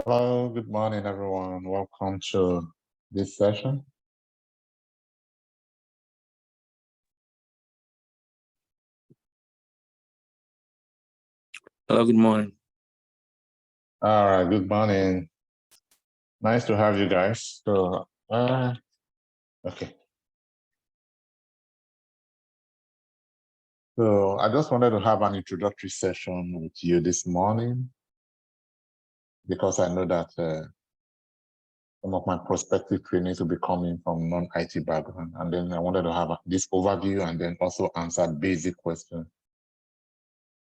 Hello, good morning, everyone. Welcome to this session. Hello, good morning. All right, good morning. Nice to have you guys. So, okay. So I just wanted to have an introductory session with you this morning because I know that some of my prospective trainees will be coming from non-IT background. And then I wanted to have this overview and then also answer basic questions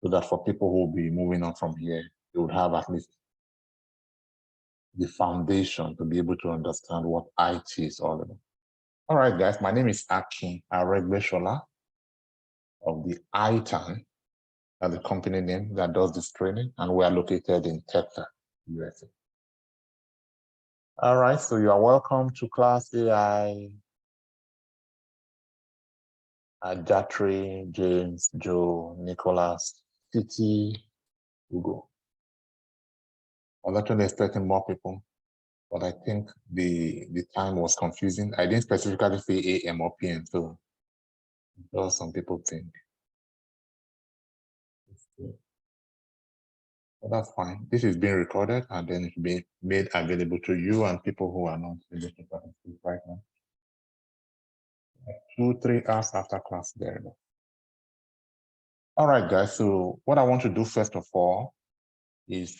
so that for people who will be moving on from here, they would have at least the foundation to be able to understand what IT is all about. All right, guys, my name is Akin Aregbesola of theITern, that's the company name that does this training, and we are located in Texas, USA. All right, so you are welcome to class AI. Jatri, James, Joe, Nicholas, Titi, Hugo. I was actually expecting more people, but I think the time was confusing. I didn't specifically say AM or PM, so some people think. Well, that's fine. This is being recorded and then it will be made available to you and people who are not able to participate right now. 2-3 hours after class there. All right, guys. So what I want to do first of all is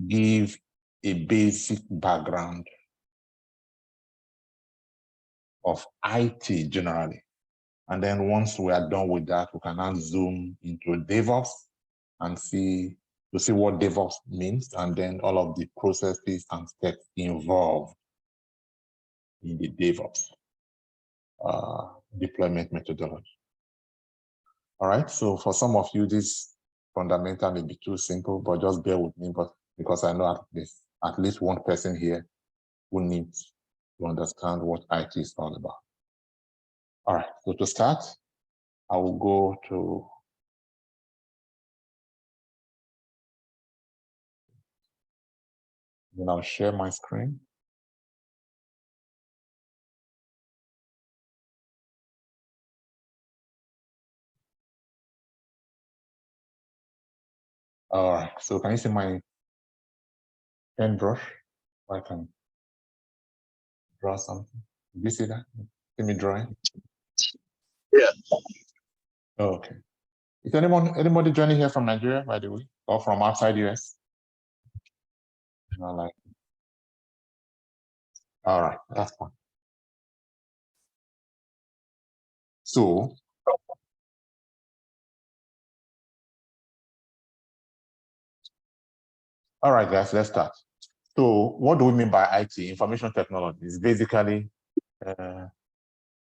give a basic background of IT generally. And then once we are done with that, we can now zoom into DevOps and see what DevOps means, and then all of the processes and steps involved in the DevOps deployment methodology. All right, so for some of you, this fundamental may be too simple, but just bear with me, but because I know at least one person here who needs to understand what IT is all about. All right, so to start, I will go to then I'll share my screen. All right, so can you see my pen brush? I can draw something. Did you see that? See me drawing? Yeah. Oh, okay. Is anybody joining here from Nigeria, by the way, or from outside US? No, like. All right, that's fine. So, all right, guys, let's start. So, what do we mean by IT? Information technology is basically,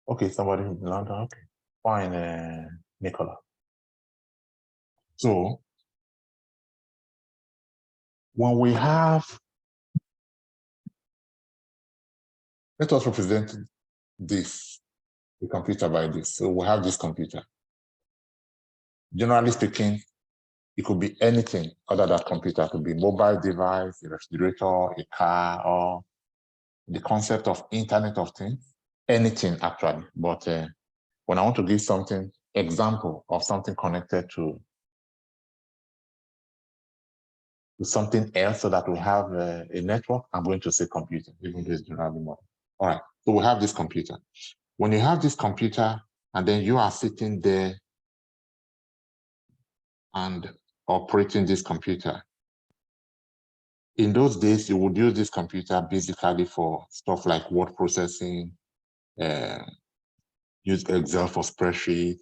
okay, somebody in London, okay, fine, Nicola. So, when we have, let us represent this, the computer by this. So we have this computer. Generally speaking, it could be anything other than computer. It could be mobile device, a refrigerator, a car, or the concept of Internet of Things, anything actually. But when I want to give something, example of something connected to something else so that we have a network, I'm going to say computer, even though it's generally more. All right, so we have this computer. When you have this computer and then you are sitting there and operating this computer, in those days, you would use this computer basically for stuff like word processing, use Excel for spreadsheet,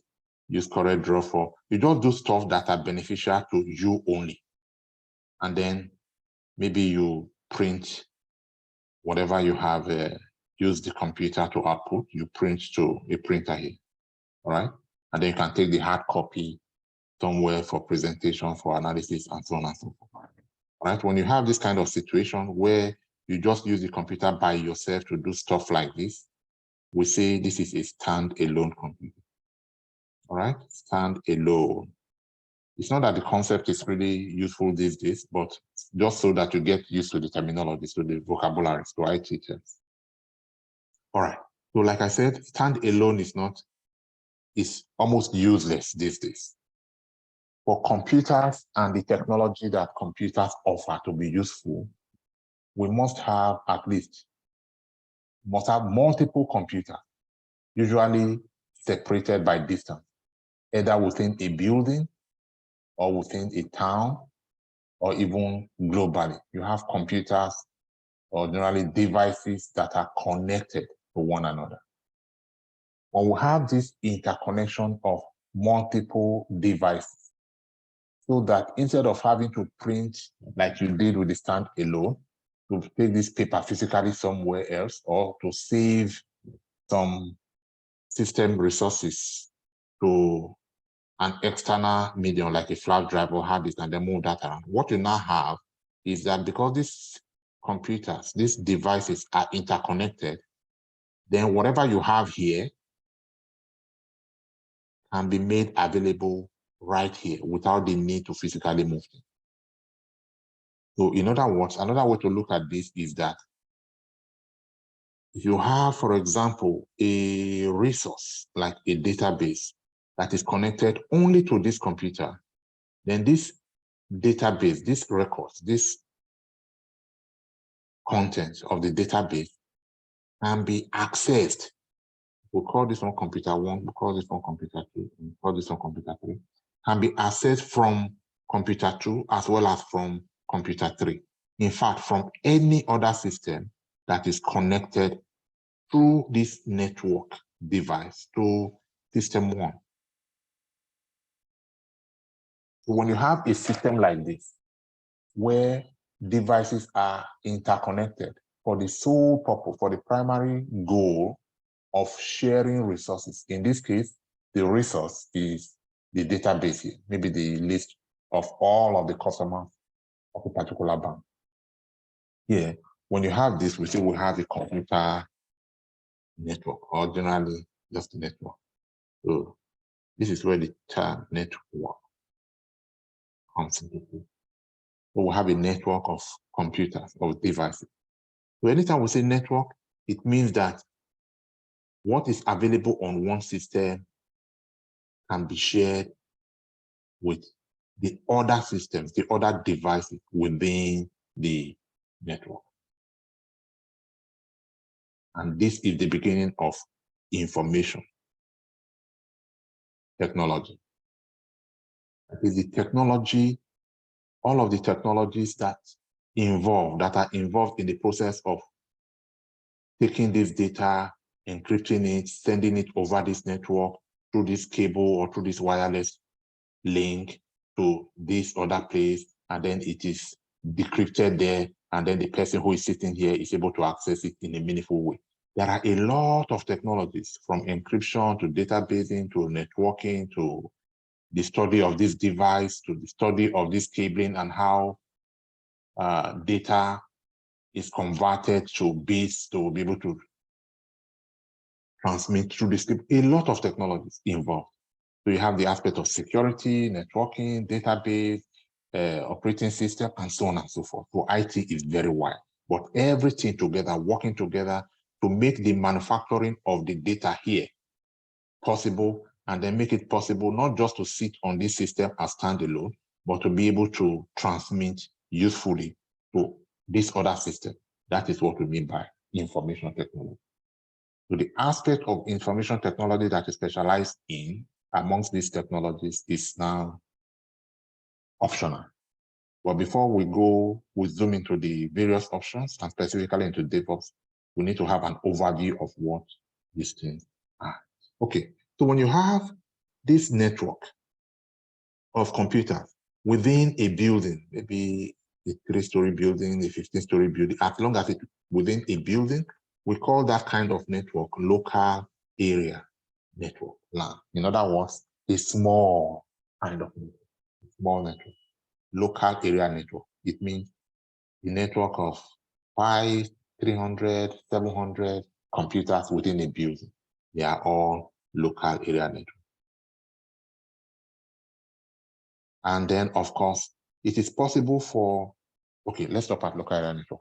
use CorelDRAW for, you just do stuff that are beneficial to you only. And then maybe you print whatever you have, use the computer to output, you print to a printer here, all right? And then you can take the hard copy somewhere for presentation, for analysis, and so on and so forth. All right, when you have this kind of situation where you just use the computer by yourself to do stuff like this, we say this is a stand-alone computer. All right, stand-alone. It's not that the concept is really useful these days, but just so that you get used to the terminology, to the vocabulary, to IT terms. All right. So like I said, standalone is almost useless these days. For computers and the technology that computers offer to be useful, we must have multiple computers, usually separated by distance, either within a building or within a town or even globally. You have computers or generally devices that are connected to one another. When we have this interconnection of multiple devices, so that instead of having to print like you did with the standalone, to take this paper physically somewhere else or to save some system resources to an external medium like a flash drive or hard disk and then move that around. What you now have is that because these computers, these devices are interconnected, then whatever you have here can be made available right here without the need to physically move it. So in other words, another way to look at this is that if you have, for example, a resource like a database that is connected only to this computer, then this database, this records, this content of the database can be accessed. We'll call this one computer 1, we'll call this one computer 2, we'll call this one computer 3, can be accessed from computer 2 as well as from computer 3. In fact, from any other system that is connected through this network device to system 1. So when you have a system like this, where devices are interconnected for the sole purpose, for the primary goal of sharing resources. In this case, the resource is the database here, maybe the list of all of the customers of a particular bank. Here, when you have this, we say we have a computer network, or generally just a network. So this is where the term network comes into play. So we have a network of computers, of devices. So anytime we say network, it means that what is available on one system can be shared with the other systems, the other devices within the network. And this is the beginning of information technology. It is the technology, all of the technologies that are involved in the process of taking this data, encrypting it, sending it over this network through this cable or through this wireless link to this other place, and then it is decrypted there, and then the person who is sitting here is able to access it in a meaningful way. There are a lot of technologies, from encryption to databasing to networking to the study of this device to the study of this cabling and how data is converted to bits to be able to transmit through this cable. A lot of technologies involved. So you have the aspect of security, networking, database, operating system, and so on and so forth. So IT is very wide, but everything together, working together to make the manufacturing of the data here possible, and then make it possible not just to sit on this system as standalone, but to be able to transmit usefully to this other system. That is what we mean by information technology. So the aspect of information technology that is specialized in amongst these technologies is now optional. But before we zoom into the various options and specifically into DevOps, we need to have an overview of what these things are. Okay, so when you have this network of computers within a building, maybe a 3-story building, a 15-story building, as long as it's within a building, we call that kind of network local area network, LAN. In other words, a small kind of network, small network, local area network. It means the network of 500, 300, 700 computers within a building. They are all local area network. And then, of course, it is possible for, okay, let's stop at local area network.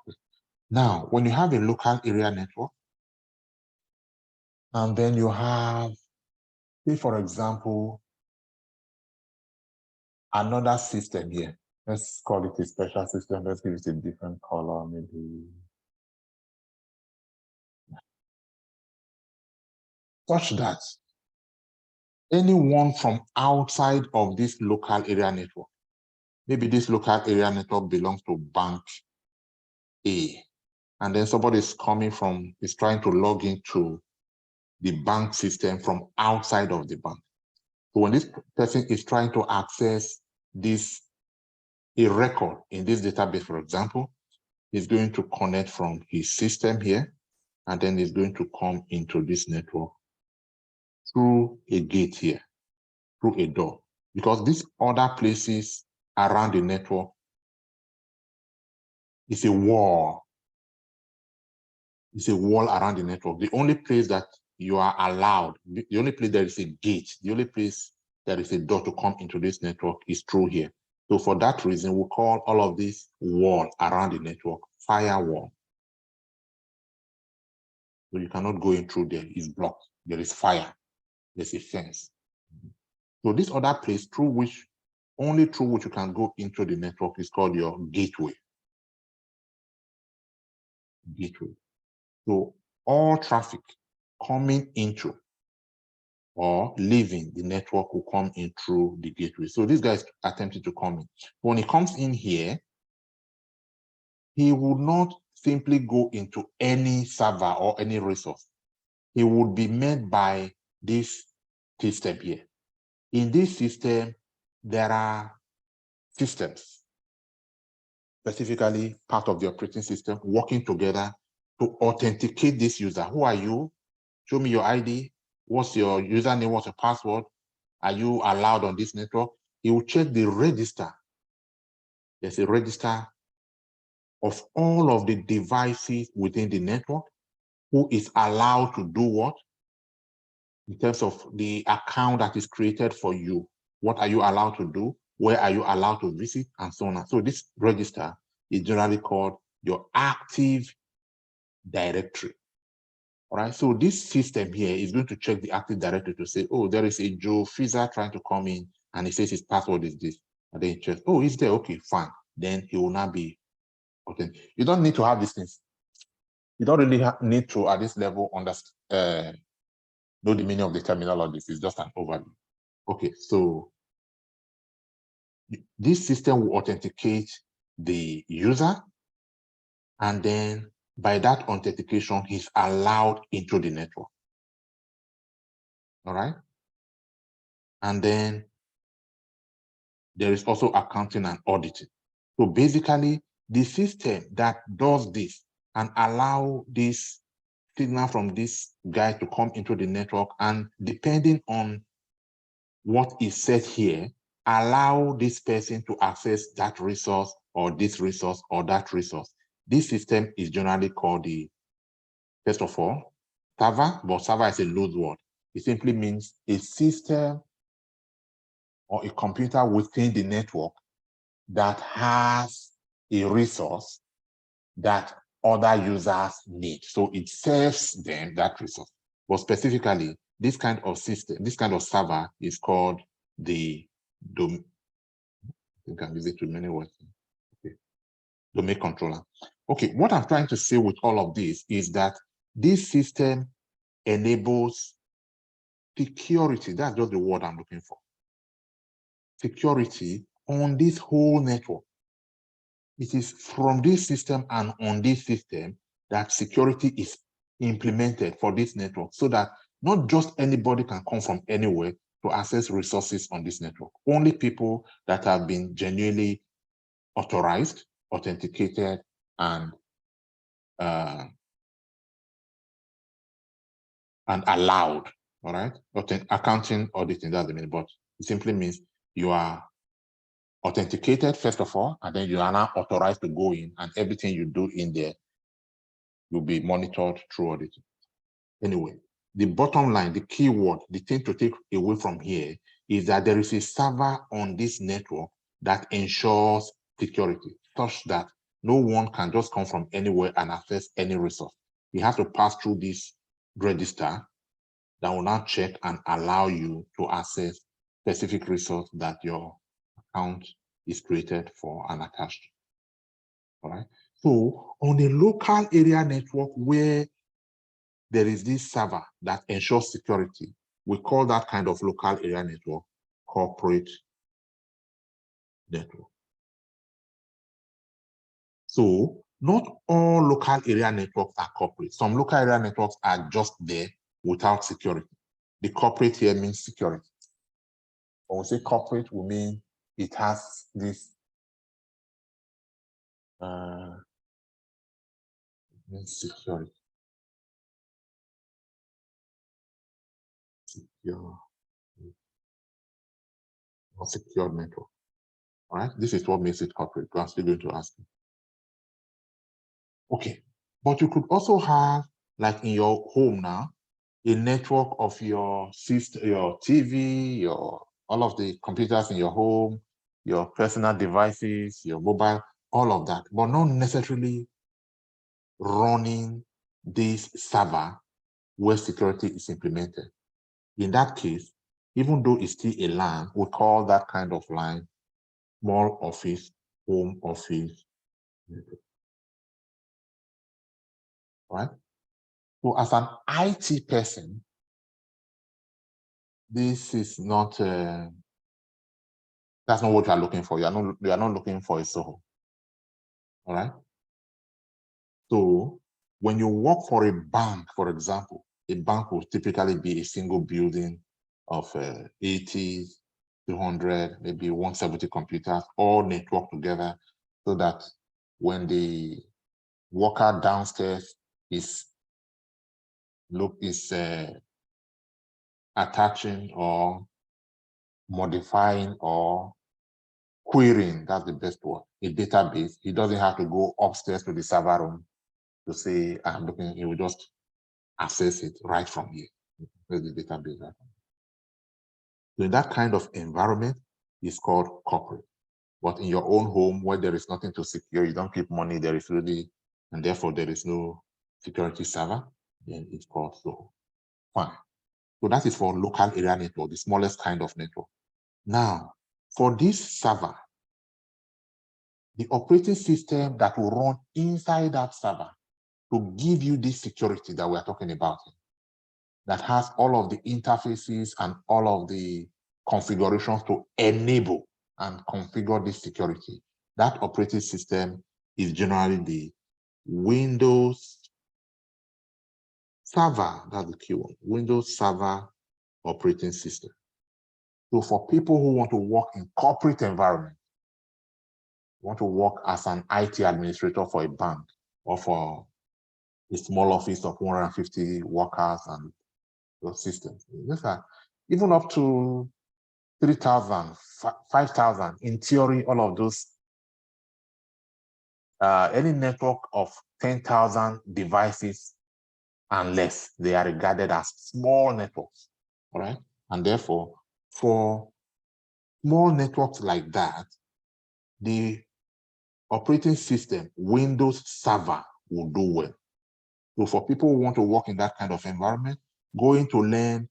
Now, when you have a local area network, and then you have, say, for example, another system here. Let's call it a special system. Let's give it a different color, maybe. Such that anyone from outside of this local area network, maybe this local area network belongs to bank A, and then somebody is trying to log into the bank system from outside of the bank. So when this person is trying to access a record in this database, for example, he's going to connect from his system here, and then he's going to come into this network through a gate here, through a door, because these other places around the network is a wall. It's a wall around the network. The only place that you are allowed, the only place there is a gate, the only place there is a door to come into this network is through here. So for that reason, we call all of this wall around the network firewall. So you cannot go in through there, it's blocked. There is fire, there's a fence. So this other place only through which you can go into the network is called your gateway. Gateway. So all traffic coming into or leaving the network will come in through the gateway. So this guy is attempting to come in. When he comes in here, he would not simply go into any server or any resource. He would be met by this system here. In this system, there are systems, specifically part of the operating system, working together to authenticate this user. Who are you? Show me your ID. What's your username? What's your password? Are you allowed on this network? He will check the register. There's a register of all of the devices within the network, who is allowed to do what, in terms of the account that is created for you. What are you allowed to do? Where are you allowed to visit? And so on. So this register is generally called your Active Directory. All right, so this system here is going to check the Active Directory to say, oh, there is a Joe Fizer trying to come in, and he says his password is this. And then he checks, oh, he's there, okay, fine. Then he will not be authentic. You don't need to have these things. You don't really need to, at this level, understand, know the meaning of the terminology. It's just an overview. Okay, so this system will authenticate the user, and then by that authentication, he's allowed into the network. All right. And then there is also accounting and auditing. So basically, the system that does this and allow this signal from this guy to come into the network, and depending on what is said here, allow this person to access that resource or this resource or that resource. This system is generally called first of all, server, but server is a loose word. It simply means a system or a computer within the network that has a resource that other users need. So it serves them that resource. But specifically, this kind of system, this kind of server is called the domain. You can use it to many words. Okay. Domain controller. Okay, what I'm trying to say with all of this is that this system enables security. That's just the word I'm looking for. Security on this whole network. It is from this system and on this system that security is implemented for this network, so that not just anybody can come from anywhere to access resources on this network. Only people that have been genuinely authorized, authenticated, and allowed. All right, accounting, auditing, that's the meaning, but it simply means you are authenticated first of all, and then you are now authorized to go in, and everything you do in there will be monitored through auditing. Anyway, the bottom line, the key word, the thing to take away from here is that there is a server on this network that ensures security, such that no one can just come from anywhere and access any resource. You have to pass through this register that will now check and allow you to access specific resource that your account is created for and attached to. All right. So on a local area network where there is this server that ensures security, we call that kind of local area network corporate network. So not all local area networks are corporate. Some local area networks are just there without security. The corporate here means security. When we say corporate, we mean it has this security. Secure network. All right, this is what makes it corporate. I'm still going to ask you. Okay, but you could also have, like in your home now, a network of your system, your TV, all of the computers in your home, your personal devices, your mobile, all of that, but not necessarily running this server where security is implemented. In that case, even though it's still a LAN, we call that kind of line small office, home office network. Right? So as an IT person, this is not, that's not what you are looking for. You are not looking for a SOHO. All right? So when you work for a bank, for example, a bank will typically be a single building of 80, 200, maybe 170 computers, all networked together, so that when the worker downstairs is attaching or modifying or querying, that's the best word, a database, he doesn't have to go upstairs to the server room to say, I'm looking, he will just access it right from here. There's the database. Right? So in that kind of environment, it's called corporate. But in your own home, where there is nothing to secure, you don't keep money, there is really, and therefore there is no security server, then it's called SOHO. Fine. So that is for local area network, the smallest kind of network. Now, for this server, the operating system that will run inside that server to give you this security that we're talking about, that has all of the interfaces and all of the configurations to enable and configure this security. That operating system is generally the Windows Server, that's the key one, Windows Server operating system. So for people who want to work in corporate environment, want to work as an IT administrator for a bank or for a small office of 150 workers and those systems, even up to 3,000, 5,000, in theory, all of those, any network of 10,000 devices and less, they are regarded as small networks, all right? And therefore, for small networks like that, the operating system, Windows Server, will do well. So for people who want to work in that kind of environment, going to learn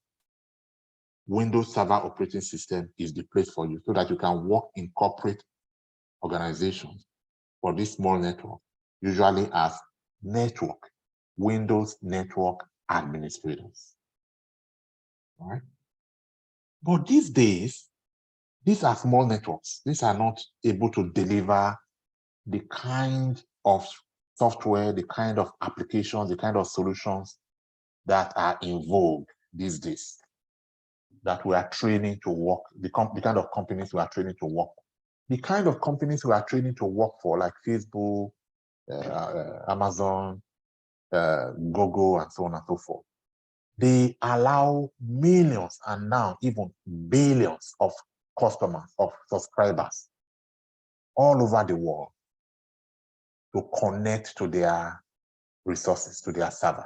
Windows Server operating system is the place for you, so that you can work in corporate organizations for this small network, usually as Windows network administrators. All right. But these days, these are small networks. These are not able to deliver the kind of software, the kind of applications, the kind of solutions that are in vogue these days, that we are training to work, the kind of companies we are training to work. The kind of companies we are training to work for, like Facebook, Amazon, Google, and so on and so forth, they allow millions and now even billions of customers, of subscribers all over the world to connect to their resources, to their servers.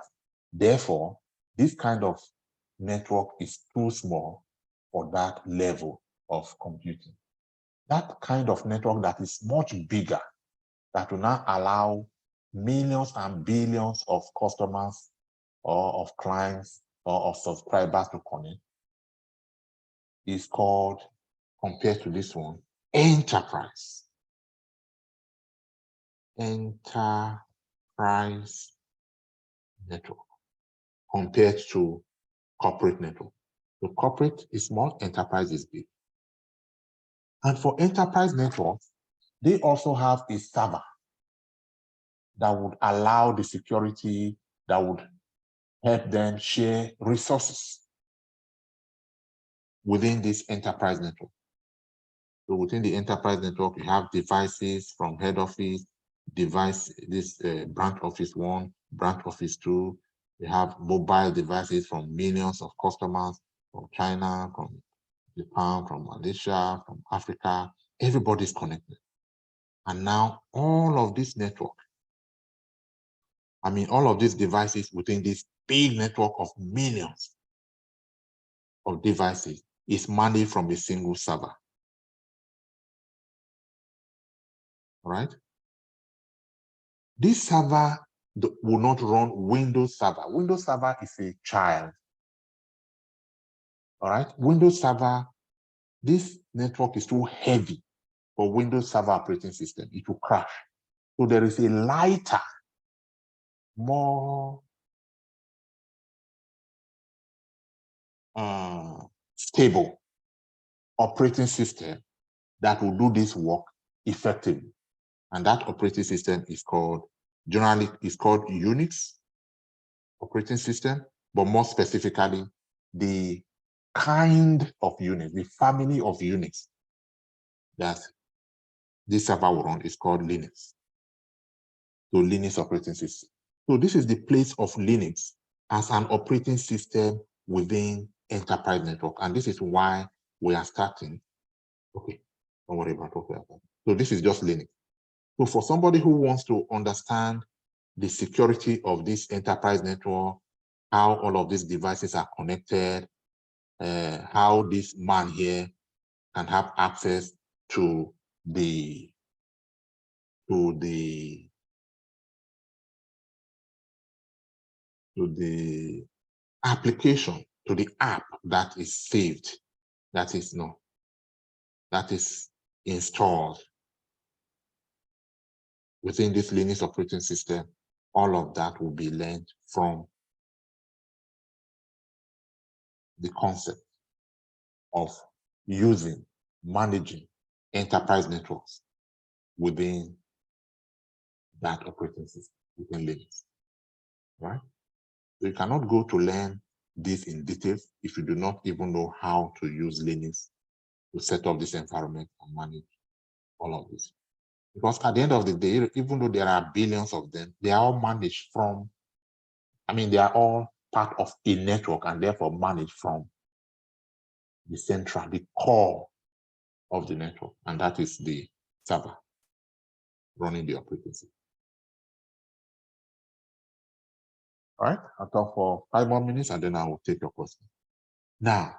Therefore, this kind of network is too small for that level of computing. That kind of network that is much bigger, that will now allow millions and billions of customers or of clients or of subscribers to connect, is called, compared to this one, enterprise. Enterprise network compared to corporate network. The corporate is small, enterprise is big. And for enterprise networks, they also have a server that would allow the security, that would help them share resources within this enterprise network. So within the enterprise network, you have devices from head office, branch office 1, branch office 2. You have mobile devices from millions of customers from China, from Japan, from Malaysia, from Africa. Everybody's connected. And now all of this network, all of these devices within this big network of millions of devices is managed from a single server. All right? This server will not run Windows Server. Windows Server is a child. All right? Windows Server, this network is too heavy for Windows Server operating system. It will crash. So there is a lighter, more stable operating system that will do this work effectively. And that operating system is called, generally, it's called Unix operating system, but more specifically, the kind of Unix, the family of Unix that this server will run is called Linux. So Linux operating system. So this is the place of Linux as an operating system within enterprise network. And this is why we are starting. Okay, don't worry about what we are doing. So this is just Linux. So for somebody who wants to understand the security of this enterprise network, how all of these devices are connected, how this man here can have access to the application, to the app that is saved, that is installed within this Linux operating system. All of that will be learned from the concept of managing enterprise networks within that operating system, within Linux, right? So you cannot go to learn this in details if you do not even know how to use Linux to set up this environment and manage all of this. Because at the end of the day, even though there are billions of them, they are all managed from, they are all part of a network and therefore managed from the central, the core of the network. And that is the server running the operating system. All right, I'll talk for 5 more minutes and then I will take your question. Now,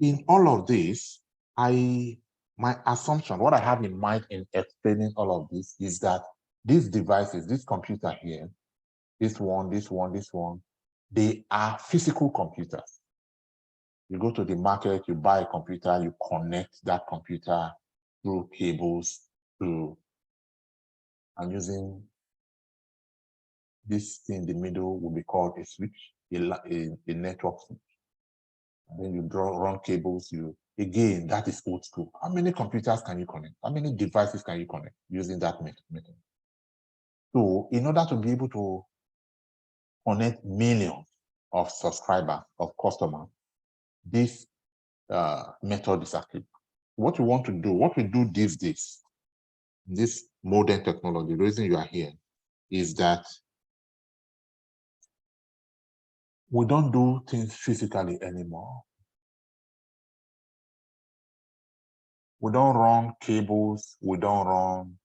in all of this, my assumption, what I have in mind in explaining all of this is that these devices, this computer here, this one, they are physical computers. You go to the market, you buy a computer, you connect that computer through cables and using this thing in the middle will be called a switch, a network switch. And then you run cables, again, that is old school. How many computers can you connect? How many devices can you connect using that method? So in order to be able to connect millions of subscribers, of customers, this method is active. What we want to do, what we do these days, this modern technology, the reason you are here is that we don't do things physically anymore. We don't run cables, we don't run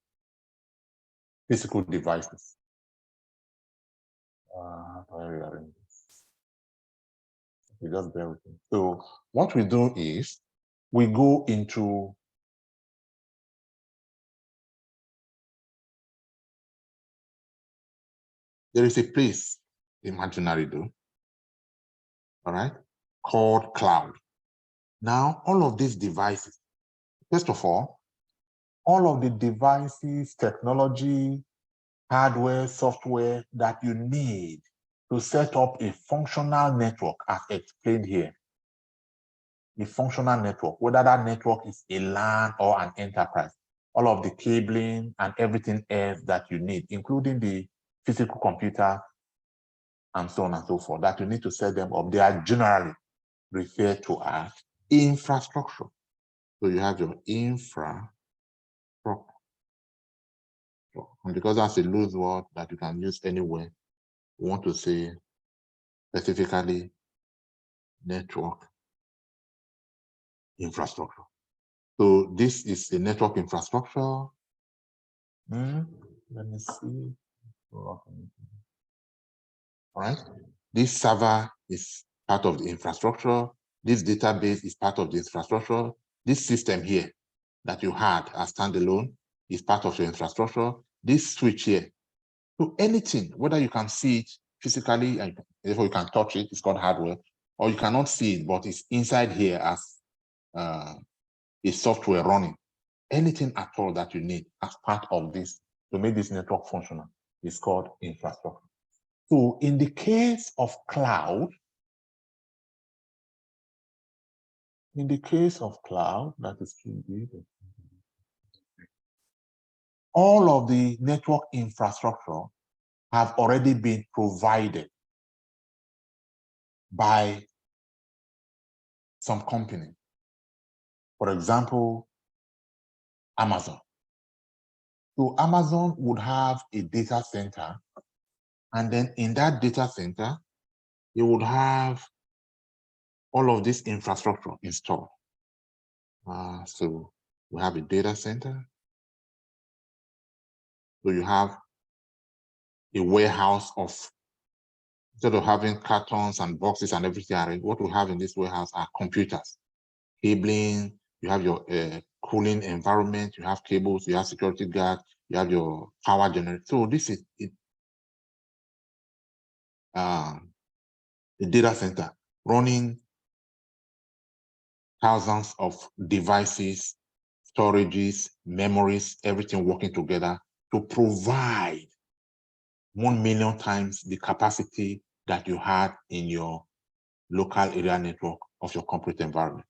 physical devices. You just bear with me. So what we do is we go into there is a place, imaginary though, all right, called cloud. Now, all of these devices, first of all of the devices, technology, hardware, software that you need to set up a functional network, as explained here. A functional network, whether that network is a LAN or an enterprise, all of the cabling and everything else that you need, including the physical computer and so on and so forth, that you need to set them up. They are generally referred to as infrastructure. So you have your infrastructure. And because that's a loose word that you can use anywhere, we want to say specifically network infrastructure. So this is a network infrastructure. Let me see. All right. This server is part of the infrastructure. This database is part of the infrastructure. This system here that you had as standalone is part of your infrastructure. This switch here. So anything, whether you can see it physically and therefore you can touch it, it's called hardware, or you cannot see it, but it's inside here as a software running. Anything at all that you need as part of this to make this network functional is called infrastructure. So in the case of cloud, that is all of the network infrastructure have already been provided by some company. For example, Amazon. So Amazon would have a data center, and then in that data center, you would have all of this infrastructure installed. So we have a data center. So you have a warehouse of, instead of having cartons and boxes and everything, what we have in this warehouse are computers, cabling, you have your cooling environment, you have cables, you have security guard, you have your power generator. So this is it, the data center running thousands of devices, storages, memories, everything working together to provide 1 million times the capacity that you had in your local area network of your corporate environment.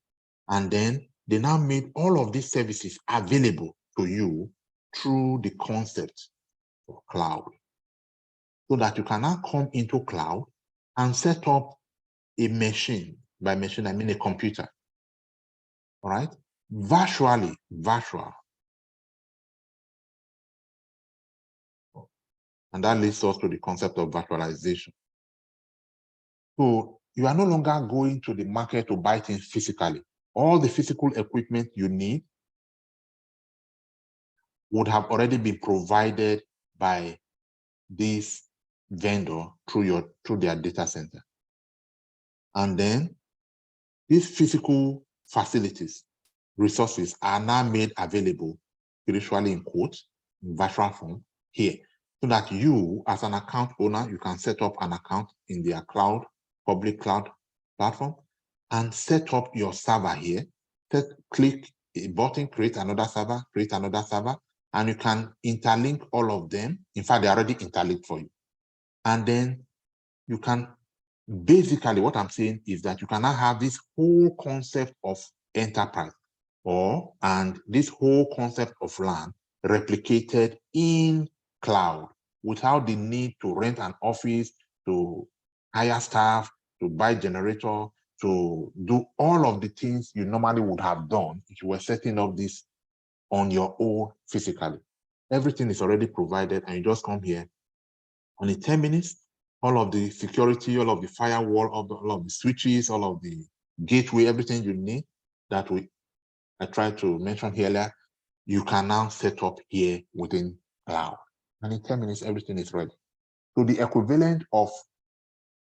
And then they now made all of these services available to you through the concept of cloud, so that you can now come into cloud and set up a machine. By machine, I mean a computer, all right? Virtual. And that leads us to the concept of virtualization. So you are no longer going to the market to buy things physically. All the physical equipment you need would have already been provided by this vendor through their data center. And then these physical facilities, resources are now made available, spiritually in quotes, in virtual form here, so that you, as an account owner, you can set up an account in their cloud, public cloud platform, and set up your server here. Click a button, create another server, and you can interlink all of them. In fact, they're already interlinked for you. And then you can, basically what I'm saying is that you can now have this whole concept of enterprise and this whole concept of LAN replicated in cloud without the need to rent an office, to hire staff, to buy generator, to do all of the things you normally would have done if you were setting up this on your own physically. Everything is already provided, and you just come here. Only 10 minutes, all of the security, all of the firewall, all of the switches, all of the gateway, everything you need that I tried to mention here earlier, you can now set up here within cloud. And in 10 minutes, everything is ready. So the equivalent of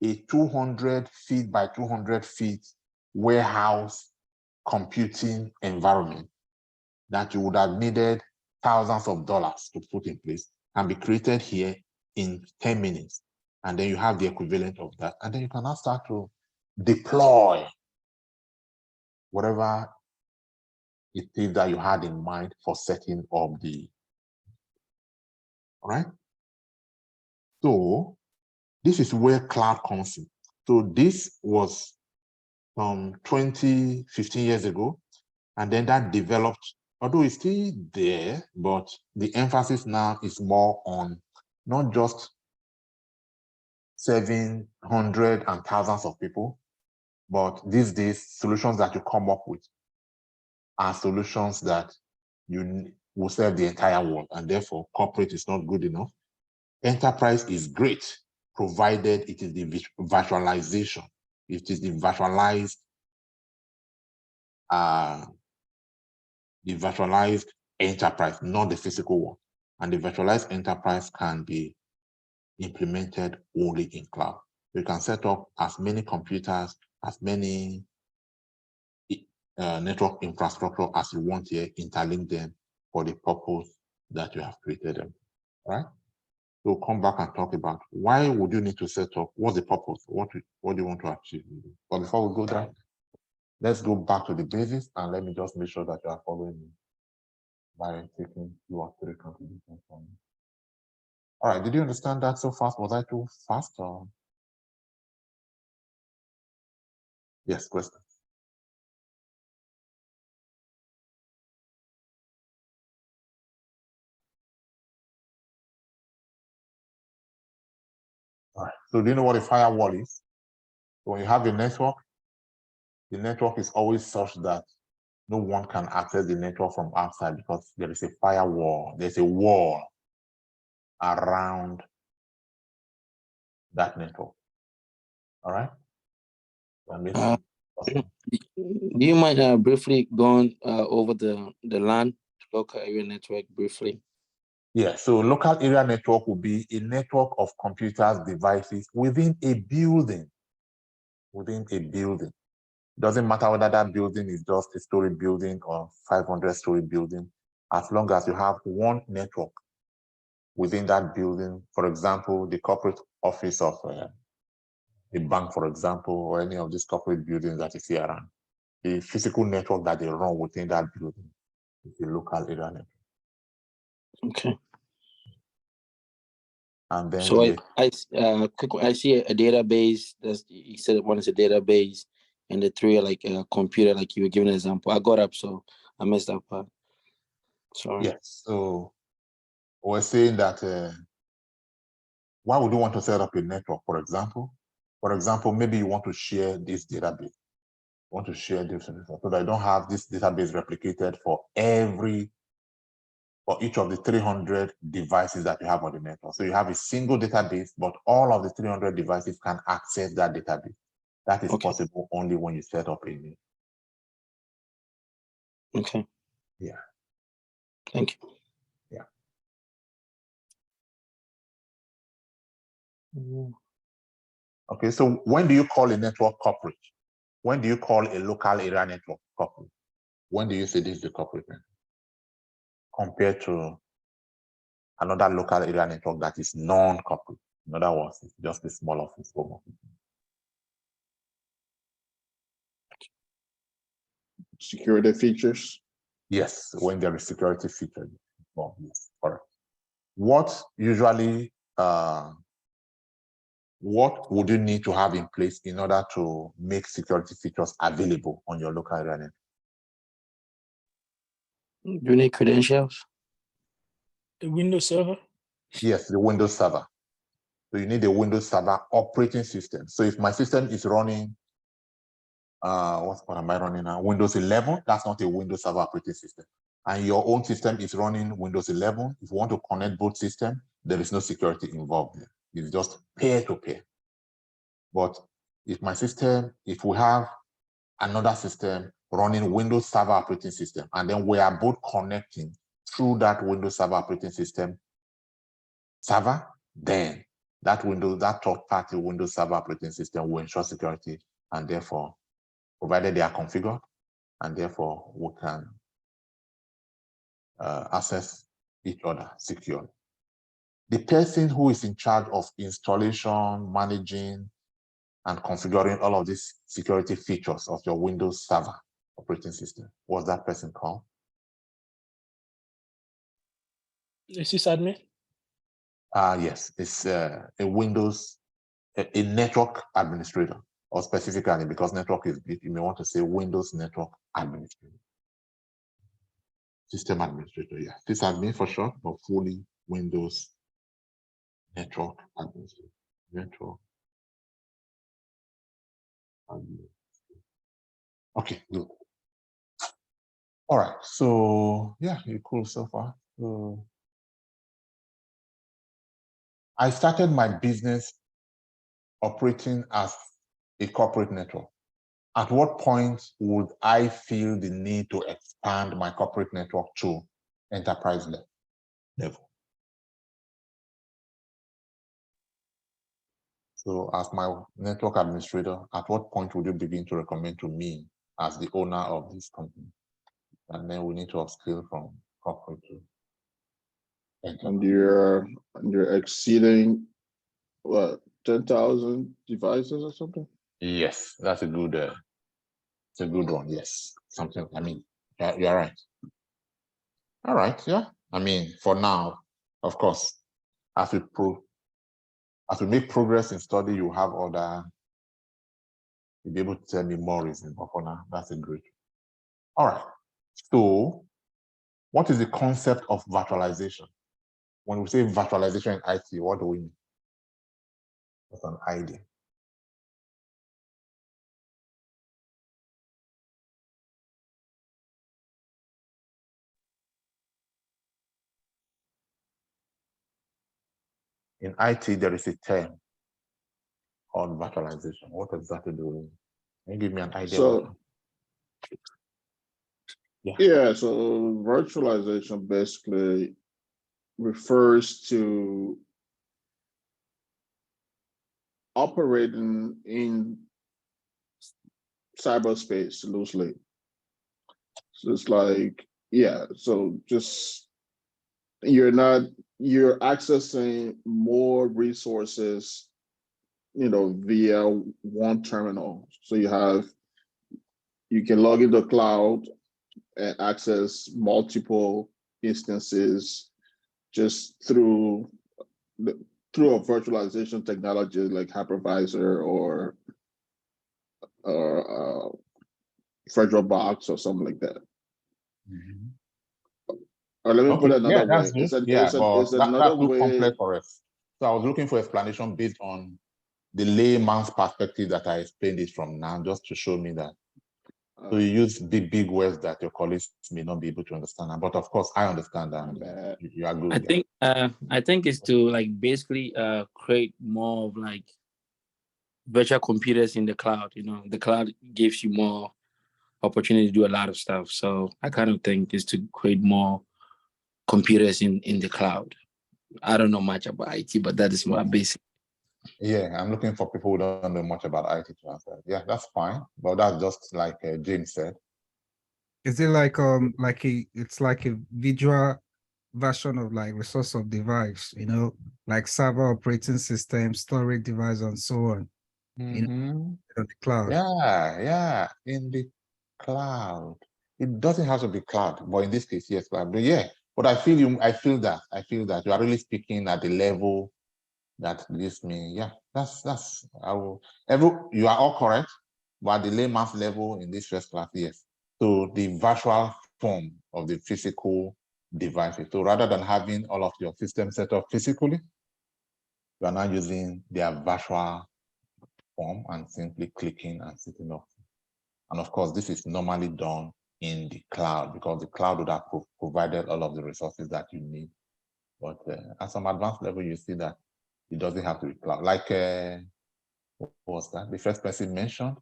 a 200 feet by 200 feet warehouse computing environment that you would have needed thousands of dollars to put in place can be created here in 10 minutes. And then you have the equivalent of that. And then you can now start to deploy whatever it is that you had in mind for setting up the, all right? So this is where cloud comes in. So this was 15 years ago, and then that developed, although it's still there, but the emphasis now is more on not just serving hundreds and thousands of people, but these days, solutions that you come up with are solutions that you will serve the entire world, and therefore corporate is not good enough. Enterprise is great, provided it is the virtualization. It is the virtualized enterprise, not the physical one. And the virtualized enterprise can be implemented only in cloud. You can set up as many computers, as many network infrastructure as you want here, interlink them for the purpose that you have created them, right? So come back and talk about why would you need to set up, what's the purpose, what do you want to achieve? But before we go there, let's go back to the basics and let me just make sure that you are following me by taking 2 or 3 contributions from me. All right, did you understand that so fast? Was I too fast? Or? Yes, question. All right, so do you know what a firewall is? When you have a network, the network is always such that no one can access the network from outside because there is a firewall. There's a wall around that network. All right? Do you mind briefly going over the LAN, local area network, briefly? Yeah, so local area network will be a network of computers, devices within a building. Within a building. Doesn't matter whether that building is just a story building or 500-story building, as long as you have one network within that building. For example, the corporate office of a bank, for example, or any of these corporate buildings that you see around. The physical network that they run within that building is the local area network. Okay. And then so I see a database. That's, you said one is a database, and the 3 are like a computer, like you were giving an example. I got up, so I missed that part. Sorry. Yes. So we're saying that why would you want to set up a network, for example? For example, maybe you want to share this database. You want to share this so that you don't have this database replicated for each of the 300 devices that you have on the network. So you have a single database, but all of the 300 devices can access that database. That is possible only when you set up a network. Okay. Yeah. Thank you. Yeah. Okay, so when do you call a network corporate? When do you call a local area network corporate? When do you say this is the corporate network? Compared to another local area network that is non-corporate. In other words, it's just a small office. Security features. Yes, when there is security features. Oh, yes, correct. What usually, what would you need to have in place in order to make security features available on your local area network? Do you need credentials? The Windows Server? Yes, the Windows Server. So you need a Windows Server operating system. So if my system is running, what am I running now? Windows 11, that's not a Windows Server operating system. And your own system is running Windows 11. If you want to connect both systems, there is no security involved there. It's just peer-to-peer. But if we have another system running Windows Server operating system, and then we are both connecting through that Windows Server operating system server, then that third-party Windows Server operating system will ensure security, and therefore, provided they are configured, and therefore we can access each other securely. The person who is in charge of installation, managing, and configuring all of these security features of your Windows Server operating system, what's that person called? Is this admin? Yes, it's a Windows, a network administrator, or specifically because network is big, you may want to say Windows network administrator. System administrator, yeah. Sysadmin for short, but fully Windows network administrator. Network administrator. Okay, good. All right, so yeah, you're cool so far. So I started my business operating as a corporate network. At what point would I feel the need to expand my corporate network to enterprise level? So as my network administrator, at what point would you begin to recommend to me as the owner of this company? And then we need to upscale from corporate to enterprise. And you're exceeding what, 10,000 devices or something? Yes, that's a good it's a good one. Yes, something. I mean, you're right. All right, yeah. I mean, for now, of course, as we make progress in study, you have other. You'll be able to tell me more reasons, but for now, that's a great. All right. So, what is the concept of virtualization? When we say virtualization in IT, what do we mean? What's an idea? In IT, there is a term called virtualization. What exactly do we mean? Can you give me an idea? So, yeah, so virtualization basically refers to operating in cyberspace loosely. So it's like, yeah, so just you're accessing more resources, via one terminal. So you can log into the cloud and access multiple instances just through a virtualization technology like hypervisor or VirtualBox or something like that. Mm-hmm. Or let me put it another way. That's good. It's another too way. Complex for us. So I was looking for explanation based on the layman's perspective that I explained it from now, just to show me that. So you use big words that your colleagues may not be able to understand. But of course, I understand that. You are good. I think it's to like basically create more of like virtual computers in the cloud. The cloud gives you more opportunity to do a lot of stuff. So I kind of think is to create more computers in the cloud. I don't know much about IT, but that is my basic. Yeah, I'm looking for people who don't know much about IT to answer. Yeah, that's fine. But that's just like James said. Is it like it's like a visual version of like resource of device, like server operating system, storage device, and so on. In the cloud. Yeah, in the cloud. It doesn't have to be cloud, but in this case, yes, cloud. But yeah, but I feel that you are really speaking at the level that this means. Yeah, you are all correct, but at the layman's level in this first class, yes. So the virtual form of the physical devices. So rather than having all of your system set up physically, you are now using their virtual form and simply clicking and setting up. And of course, this is normally done in the cloud because the cloud would have provided all of the resources that you need. But at some advanced level, you see that it doesn't have to be cloud. Like, what was that? The first person mentioned,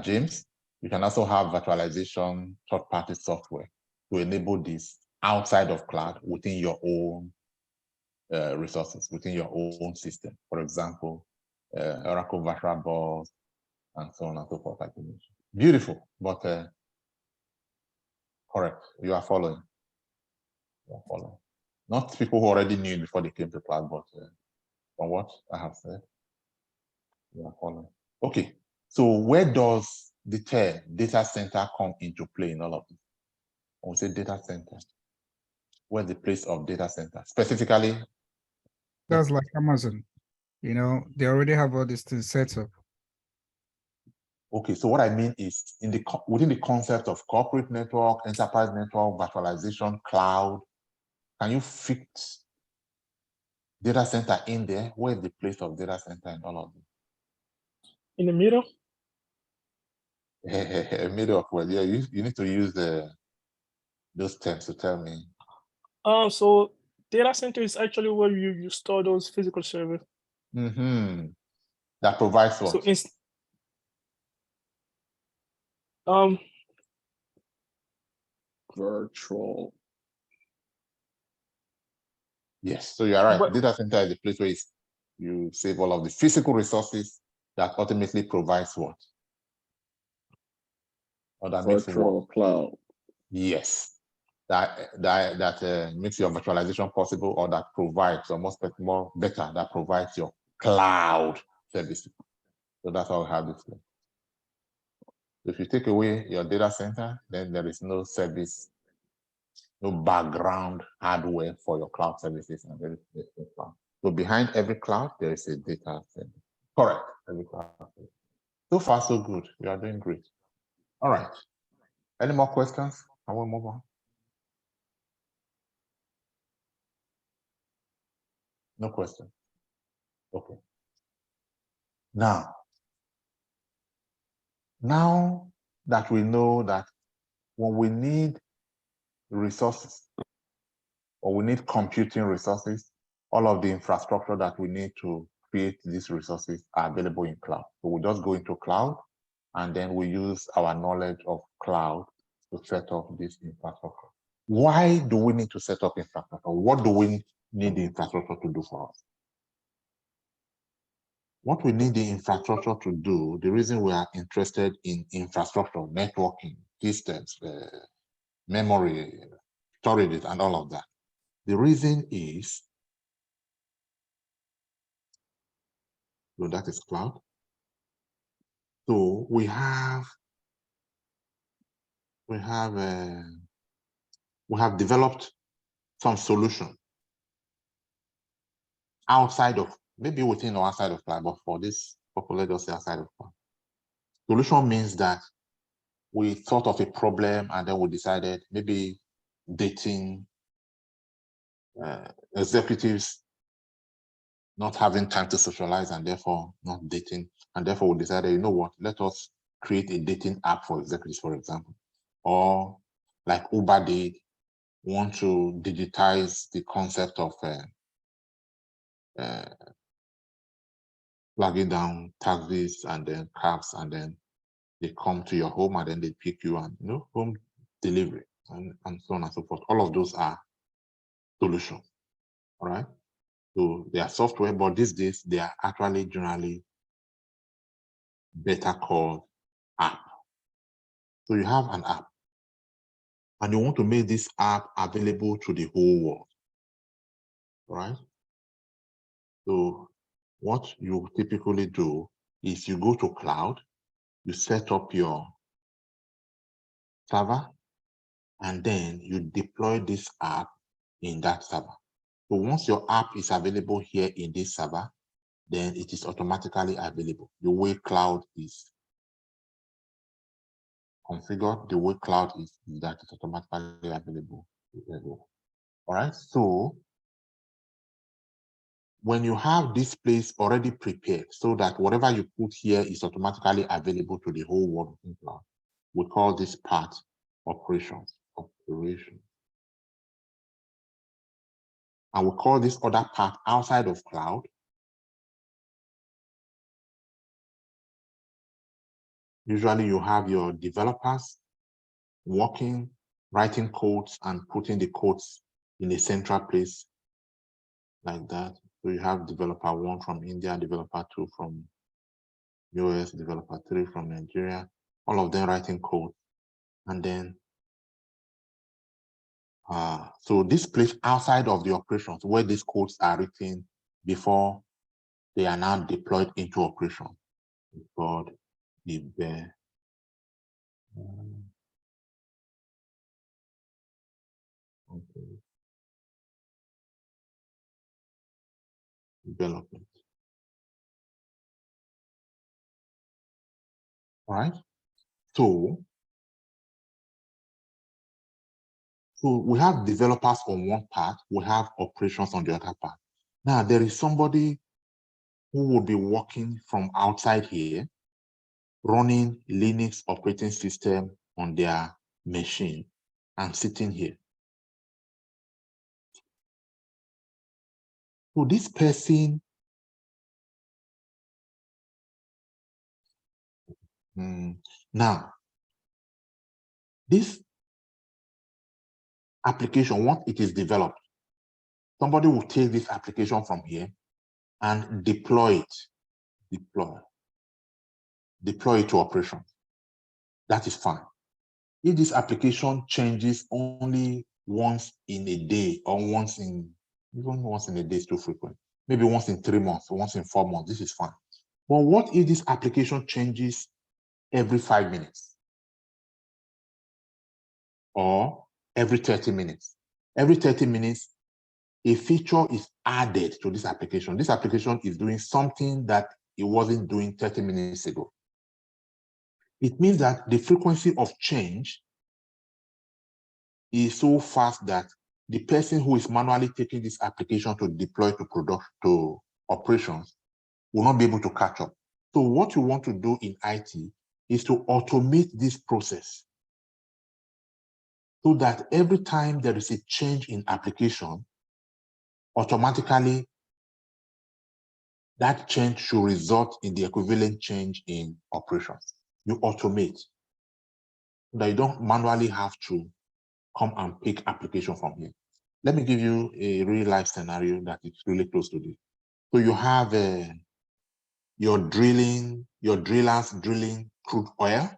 James, you can also have virtualization third-party software to enable this outside of cloud within your own resources within your own system. For example, Oracle VirtualBox, and so on and so forth. Like you mentioned. Beautiful, but correct. You are following. You are following. Not people who already knew before they came to cloud, but from what I have said, you are following. Okay, so where does the term data center come into play in all of this? When we say data center, where's the place of data center? Specifically, That's like Amazon. You know, they already have all these things set up. okay, so what I mean is within the concept of corporate network, enterprise network, virtualization, cloud, can you fit data center in there? Where is the place of data center in all of this? In the middle? Middle of well, yeah, you need to use those terms to tell me. So data center is actually where you store those physical servers. That provides what? So Virtual. Yes, so you are right. But, data center is the place where you save all of the physical resources that ultimately provides what? Or that virtual makes cloud. Yes, that makes your virtualization possible, or that provides, or more better, that provides your cloud services. So that's how we have this. If you take away your data center, then there is no service, no background hardware for your cloud services. And there is no cloud. So behind every cloud, there is a data center. Correct. Every cloud. So far, so good. We are doing great. All right. Any more questions? I will move on. No question. Okay. Now that we know that when we need resources or we need computing resources, all of the infrastructure that we need to create these resources are available in cloud. So we just go into cloud and then we use our knowledge of cloud to set up this infrastructure. Why do we need to set up infrastructure? What do we need the infrastructure to do for us? What we need the infrastructure to do, the reason we are interested in infrastructure, networking, systems, memory, storage, and all of that. The reason is, so that is cloud. So we have developed some solution outside of, maybe within or outside of cloud, but for this purpose, let us say outside of cloud. Solution means that we thought of a problem and then we decided maybe dating executives not having time to socialize and therefore not dating. And therefore we decided, you know what, let us create a dating app for executives, for example. Or like Uber did, want to digitize the concept of plugging down taxis and then cabs, and then they come to your home and then they pick you, and home delivery and so on and so forth. All of those are solutions. All right. So they are software, but these days they are actually generally better called app. So you have an app and you want to make this app available to the whole world. All right. So what you typically do is you go to cloud, you set up your server, and then you deploy this app in that server. So once your app is available here in this server, then it is automatically available. The way cloud is configured, the way cloud is that it's automatically available. All right. So when you have this place already prepared so that whatever you put here is automatically available to the whole world in cloud, we call this part operations. And we call this other part outside of cloud usually you have your developers working, writing codes and putting the codes in a central place like that. So you have developer 1 from India, developer 2 from US, developer 3 from Nigeria, all of them writing code. And then, so this place outside of the operations where these codes are written before they are now deployed into operation. It's called the bear. Okay. Development. All right. So we have developers on one part, we have operations on the other part. Now there is somebody who would be working from outside here, running Linux operating system on their machine and sitting here. So this person, now, this application, once it is developed, somebody will take this application from here and deploy it, deploy it to operation. That is fine. If this application changes only once in a day or even once in a day is too frequent, maybe once in 3 months or once in 4 months, this is fine. But what if this application changes every 5 minutes or every 30 minutes? Every 30 minutes, a feature is added to this application. This application is doing something that it wasn't doing 30 minutes ago. It means that the frequency of change is so fast that the person who is manually taking this application to deploy to operations will not be able to catch up. So what you want to do in IT is to automate this process so that every time there is a change in application, automatically that change should result in the equivalent change in operations. You automate so that you don't manually have to come and pick application from here. Let me give you a real life scenario that is really close to this. So you have your drillers drilling crude oil,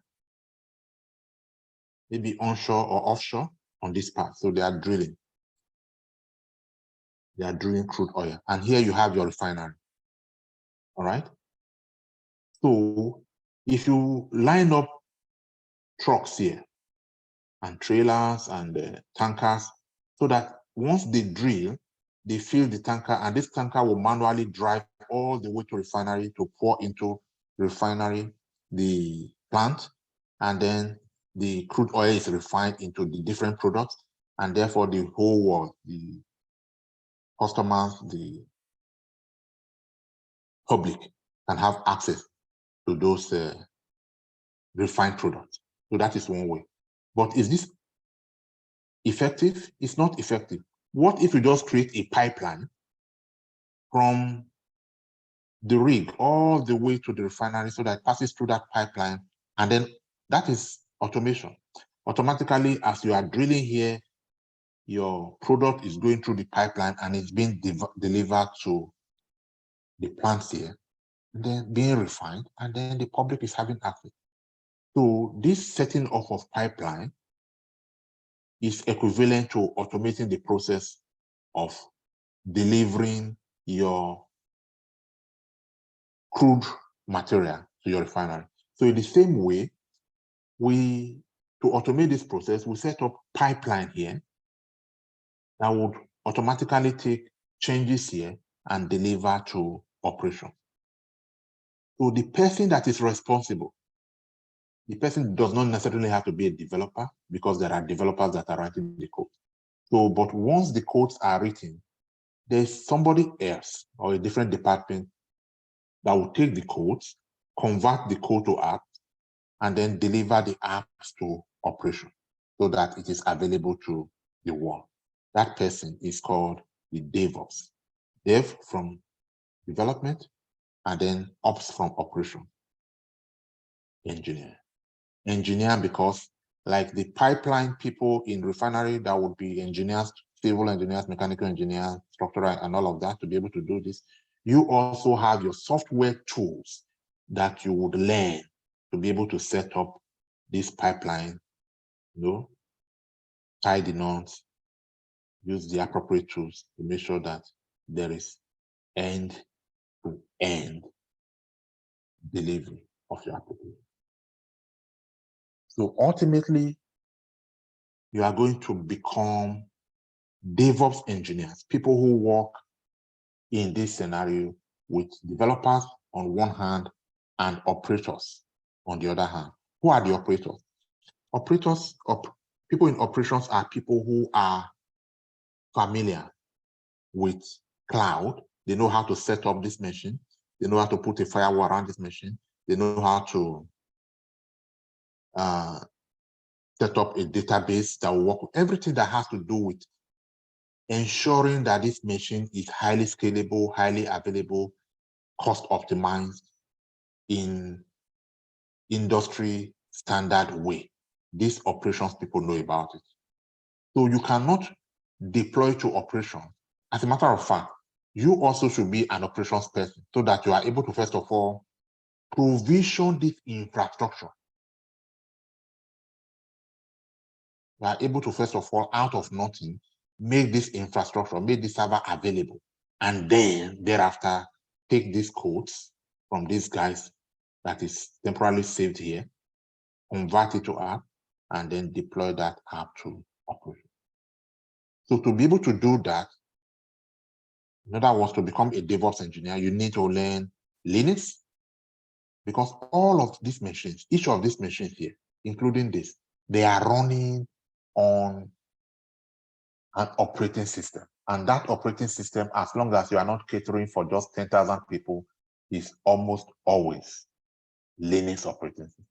maybe onshore or offshore on this part. So they are drilling crude oil. And here you have your refinery. All right. So if you line up trucks here and trailers and tankers, so that once they drill, they fill the tanker, and this tanker will manually drive all the way to refinery to pour into refinery, the plant, and then the crude oil is refined into the different products, and therefore the whole world, the customers, the public can have access to those refined products. So that is one way. But is this effective? It's not effective. What if you just create a pipeline from the rig all the way to the refinery so that it passes through that pipeline, and then that is automation. Automatically, as you are drilling here, your product is going through the pipeline and it's being delivered to the plants here, and then being refined, and then the public is having access. So this setting up of pipeline is equivalent to automating the process of delivering your crude material to your refinery. So in the same way, to automate this process, we set up pipeline here that would automatically take changes here and deliver to operation. So the person that is responsible, the person does not necessarily have to be a developer, because there are developers that are writing the code. So, but once the codes are written, there's somebody else or a different department that will take the codes, convert the code to apps, and then deliver the apps to operation so that it is available to the world. That person is called the DevOps. Dev from development, and then ops from operation. Engineer. Engineer because, like the pipeline people in refinery, that would be engineers civil engineers, mechanical engineers, structural, and all of that to be able to do this. You also have your software tools that you would learn to be able to set up this pipeline, tie the knots, use the appropriate tools to make sure that there is end-to-end delivery of your application. So ultimately, you are going to become DevOps engineers, people who work in this scenario with developers on one hand and operators on the other hand. Who are the operators? People in operations are people who are familiar with cloud. They know how to set up this machine. They know how to put a firewall around this machine. They know how to set up a database that will work with everything that has to do with ensuring that this machine is highly scalable, highly available, cost optimized in industry standard way. These operations people know about it. So you cannot deploy to operations. As a matter of fact, you also should be an operations person so that you are able to, first of all, provision this infrastructure. You are able to, first of all, out of nothing, make this infrastructure, make this server available. And then thereafter, take these codes from these guys that is temporarily saved here, convert it to app, and then deploy that app to operation. So to be able to do that, in other words, to become a DevOps engineer, you need to learn Linux, because all of these machines, each of these machines here, including this, they are running on an operating system. And that operating system, as long as you are not catering for just 10,000 people, is almost always Linux operating system.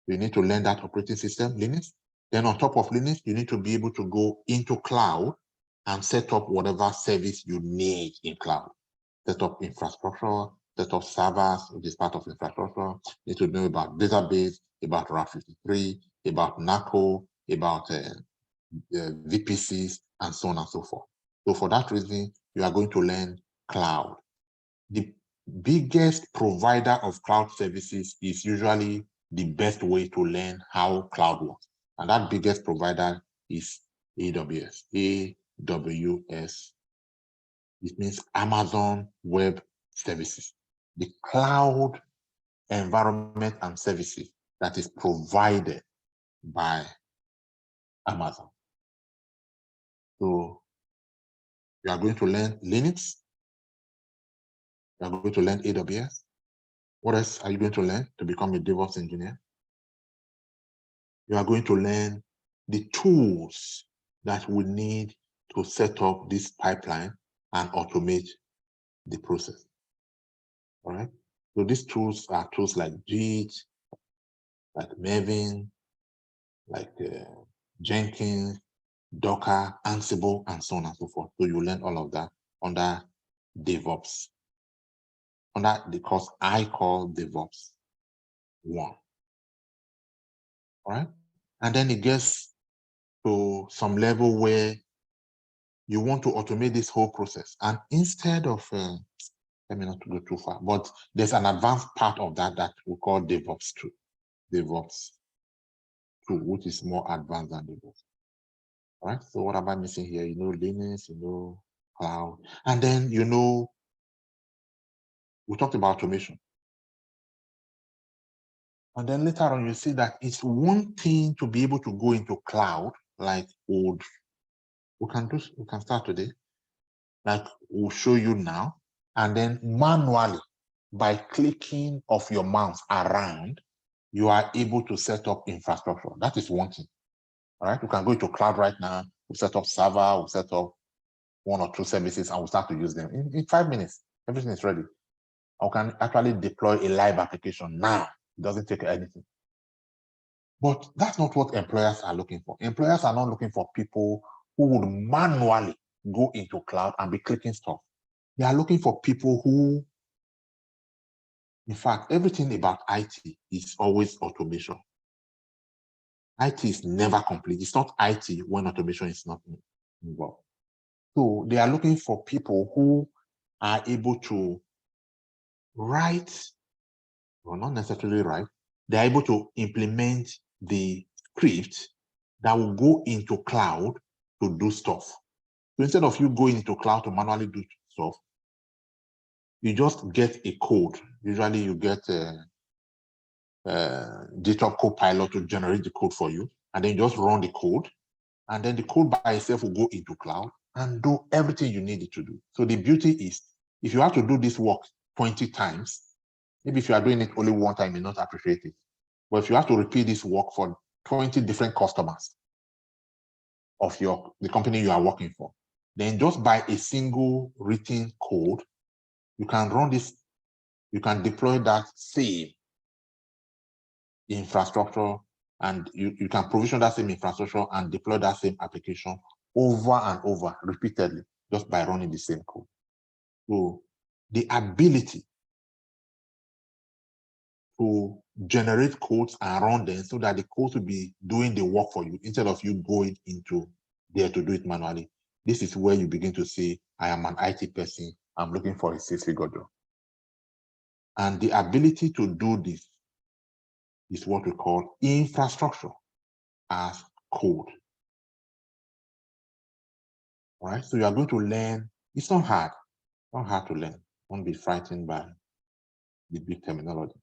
You need to learn that operating system, Linux. Then on top of Linux, you need to be able to go into cloud and set up whatever service you need in cloud. Set up infrastructure, set up servers, which is part of infrastructure. You need to know about database, about Route 53, about NACO, about VPCs, and so on and so forth. So for that reason, you are going to learn cloud. The biggest provider of cloud services is usually the best way to learn how cloud works. And that biggest provider is AWS. AWS, it means Amazon Web Services, the cloud environment and services that is provided by Amazon. So you are going to learn Linux. You are going to learn AWS. What else are you going to learn to become a DevOps engineer? You are going to learn the tools that we need to set up this pipeline and automate the process. All right. So these tools are tools like Git, like Maven, like Jenkins, Docker, Ansible, and so on and so forth. So you learn all of that under DevOps, under the course I call DevOps 1. All right. And then it gets to some level where you want to automate this whole process. And instead of, let me not go too far, but there's an advanced part of that that we call DevOps 2. DevOps 2, which is more advanced than DevOps. All right. So what am I missing here? You know, Linux, you know, cloud. And then, you know, we talked about automation. And then later on, you see that it's one thing to be able to go into cloud, like we can start today, like we'll show you now, and then manually, by clicking of your mouse around, you are able to set up infrastructure. That is one thing. All right, we can go into cloud right now. We'll set up server, we'll set up 1 or 2 services, and we'll start to use them. In 5 minutes, everything is ready. I can actually deploy a live application now. It doesn't take anything. But that's not what employers are looking for. Employers are not looking for people who would manually go into cloud and be clicking stuff. They are looking for people who, in fact, everything about IT is always automation. IT is never complete. It's not IT when automation is not involved. So they are looking for people who are able to write, or not necessarily write, they're able to implement the script that will go into cloud to do stuff. So instead of you going into cloud to manually do stuff, you just get a code. Usually you get GitHub Copilot to generate the code for you, and then you just run the code, and then the code by itself will go into cloud and do everything you need it to do. So the beauty is, if you have to do this work 20 times, maybe if you are doing it only one time, you may not appreciate it. But if you have to repeat this work for 20 different customers of the company you are working for, then just by a single written code, you can run this, you can deploy that same infrastructure, and you can provision that same infrastructure and deploy that same application over and over repeatedly just by running the same code. So the ability to generate codes and run them so that the codes will be doing the work for you instead of you going into there to do it manually. This is where you begin to say, I am an IT person, I'm looking for a 6-figure job. And the ability to do this is what we call infrastructure as code. All right, so you are going to learn. It's not hard to learn. Don't be frightened by the big terminology.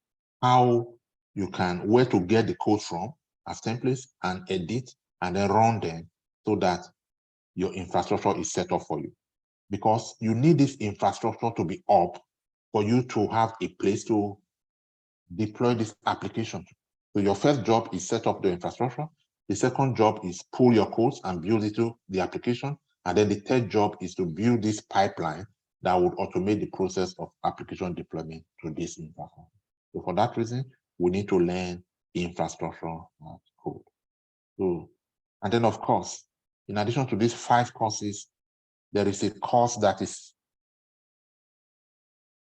How you can, where to get the code from as templates and edit and then run them so that your infrastructure is set up for you. Because you need this infrastructure to be up for you to have a place to deploy this application. So your first job is set up the infrastructure. The second job is pull your codes and build it to the application. And then the third job is to build this pipeline that would automate the process of application deployment to this infrastructure. So for that reason, we need to learn infrastructure as code. So, and then of course, in addition to these 5 courses, there is a course that is,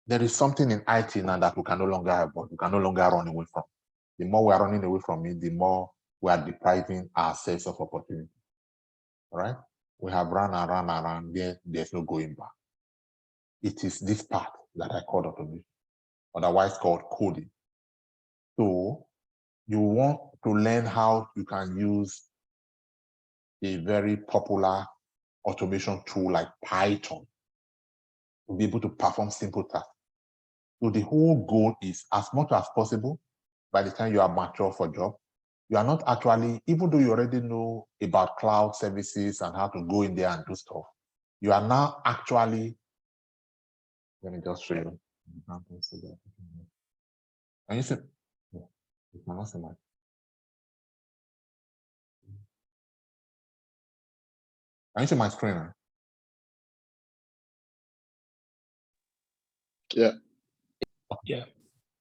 there is something in IT now that we can no longer have, but we can no longer run away from. The more we are running away from it, the more we are depriving ourselves of opportunity. All right? We have run and run and run, there's no going back. It is this part that I call automation, otherwise called coding. So you want to learn how you can use a very popular automation tool like Python to be able to perform simple tasks. So the whole goal is, as much as possible, by the time you are mature for job, you are not actually, even though you already know about cloud services and how to go in there and do stuff, you are now actually, let me just show you. Can you see? Yeah, you cannot see my. Can you see my screen? Right? Yeah. Yeah.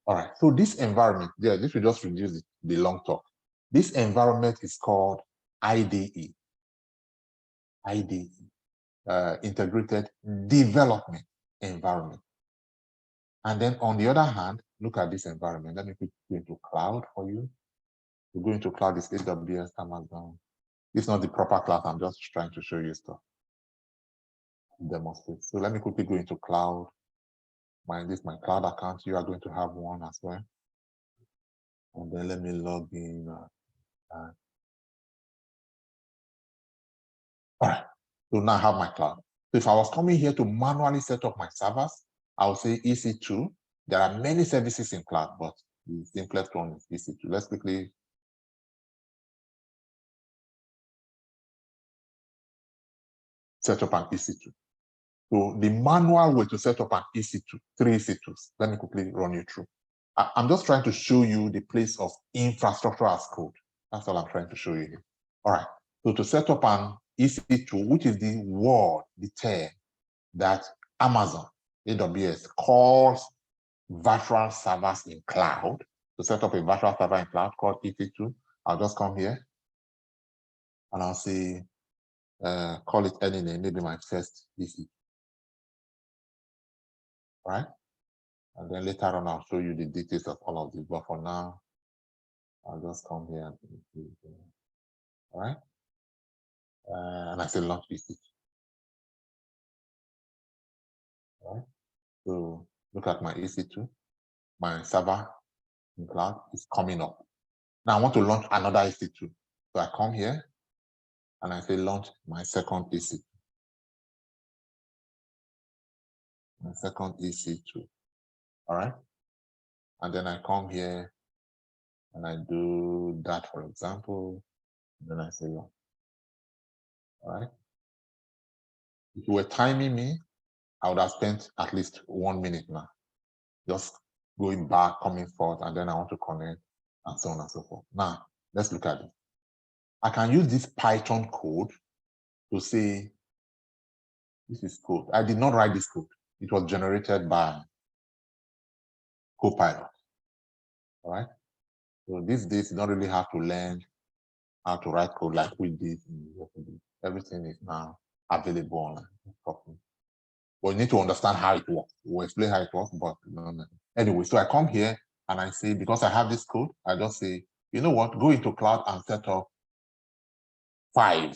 All right. So this environment, yeah, this will just reduce the long talk. This environment is called IDE. IDE, Integrated Development Environment. And then on the other hand, look at this environment. Let me go into cloud for you. To go into cloud is AWS, Amazon. It's not the proper cloud. I'm just trying to show you stuff. Demonstrate. So let me quickly go into cloud. This is my cloud account. You are going to have one as well. And then let me log in. All right. So now I have my cloud. So if I was coming here to manually set up my servers, I would say EC2. There are many services in cloud, but the simplest one is EC2. Let's quickly set up an EC2. So the manual way to set up an EC2, 3 EC2s, let me quickly run you through. I'm just trying to show you the place of infrastructure as code. That's all I'm trying to show you here. All right. So to set up an EC2, which is the word, the term that Amazon, AWS calls virtual servers in cloud. To set up a virtual server in cloud called EC2, I'll just come here and I'll say, call it any name, maybe my first EC2. Right? And then later on, I'll show you the details of all of this. But for now, I'll just come here and do it. All right? And I say launch EC2. So look at my EC2, my server in cloud is coming up. Now I want to launch another EC2. So I come here and I say launch my second EC2. My second EC2. All right. And then I come here and I do that, for example. And then I say launch. All right. If you were timing me, I would have spent at least 1 minute now. Just going back, coming forth, and then I want to connect, and so on and so forth. Now, let's look at it. I can use this Python code to say, this is code. I did not write this code. It was generated by Copilot. All right. So these days, you don't really have to learn how to write code like we did in university. Everything is now available online. But you need to understand how it works. We'll explain how it works, but no. Anyway, so I come here and I say, because I have this code, I just say, you know what, go into cloud and set up 5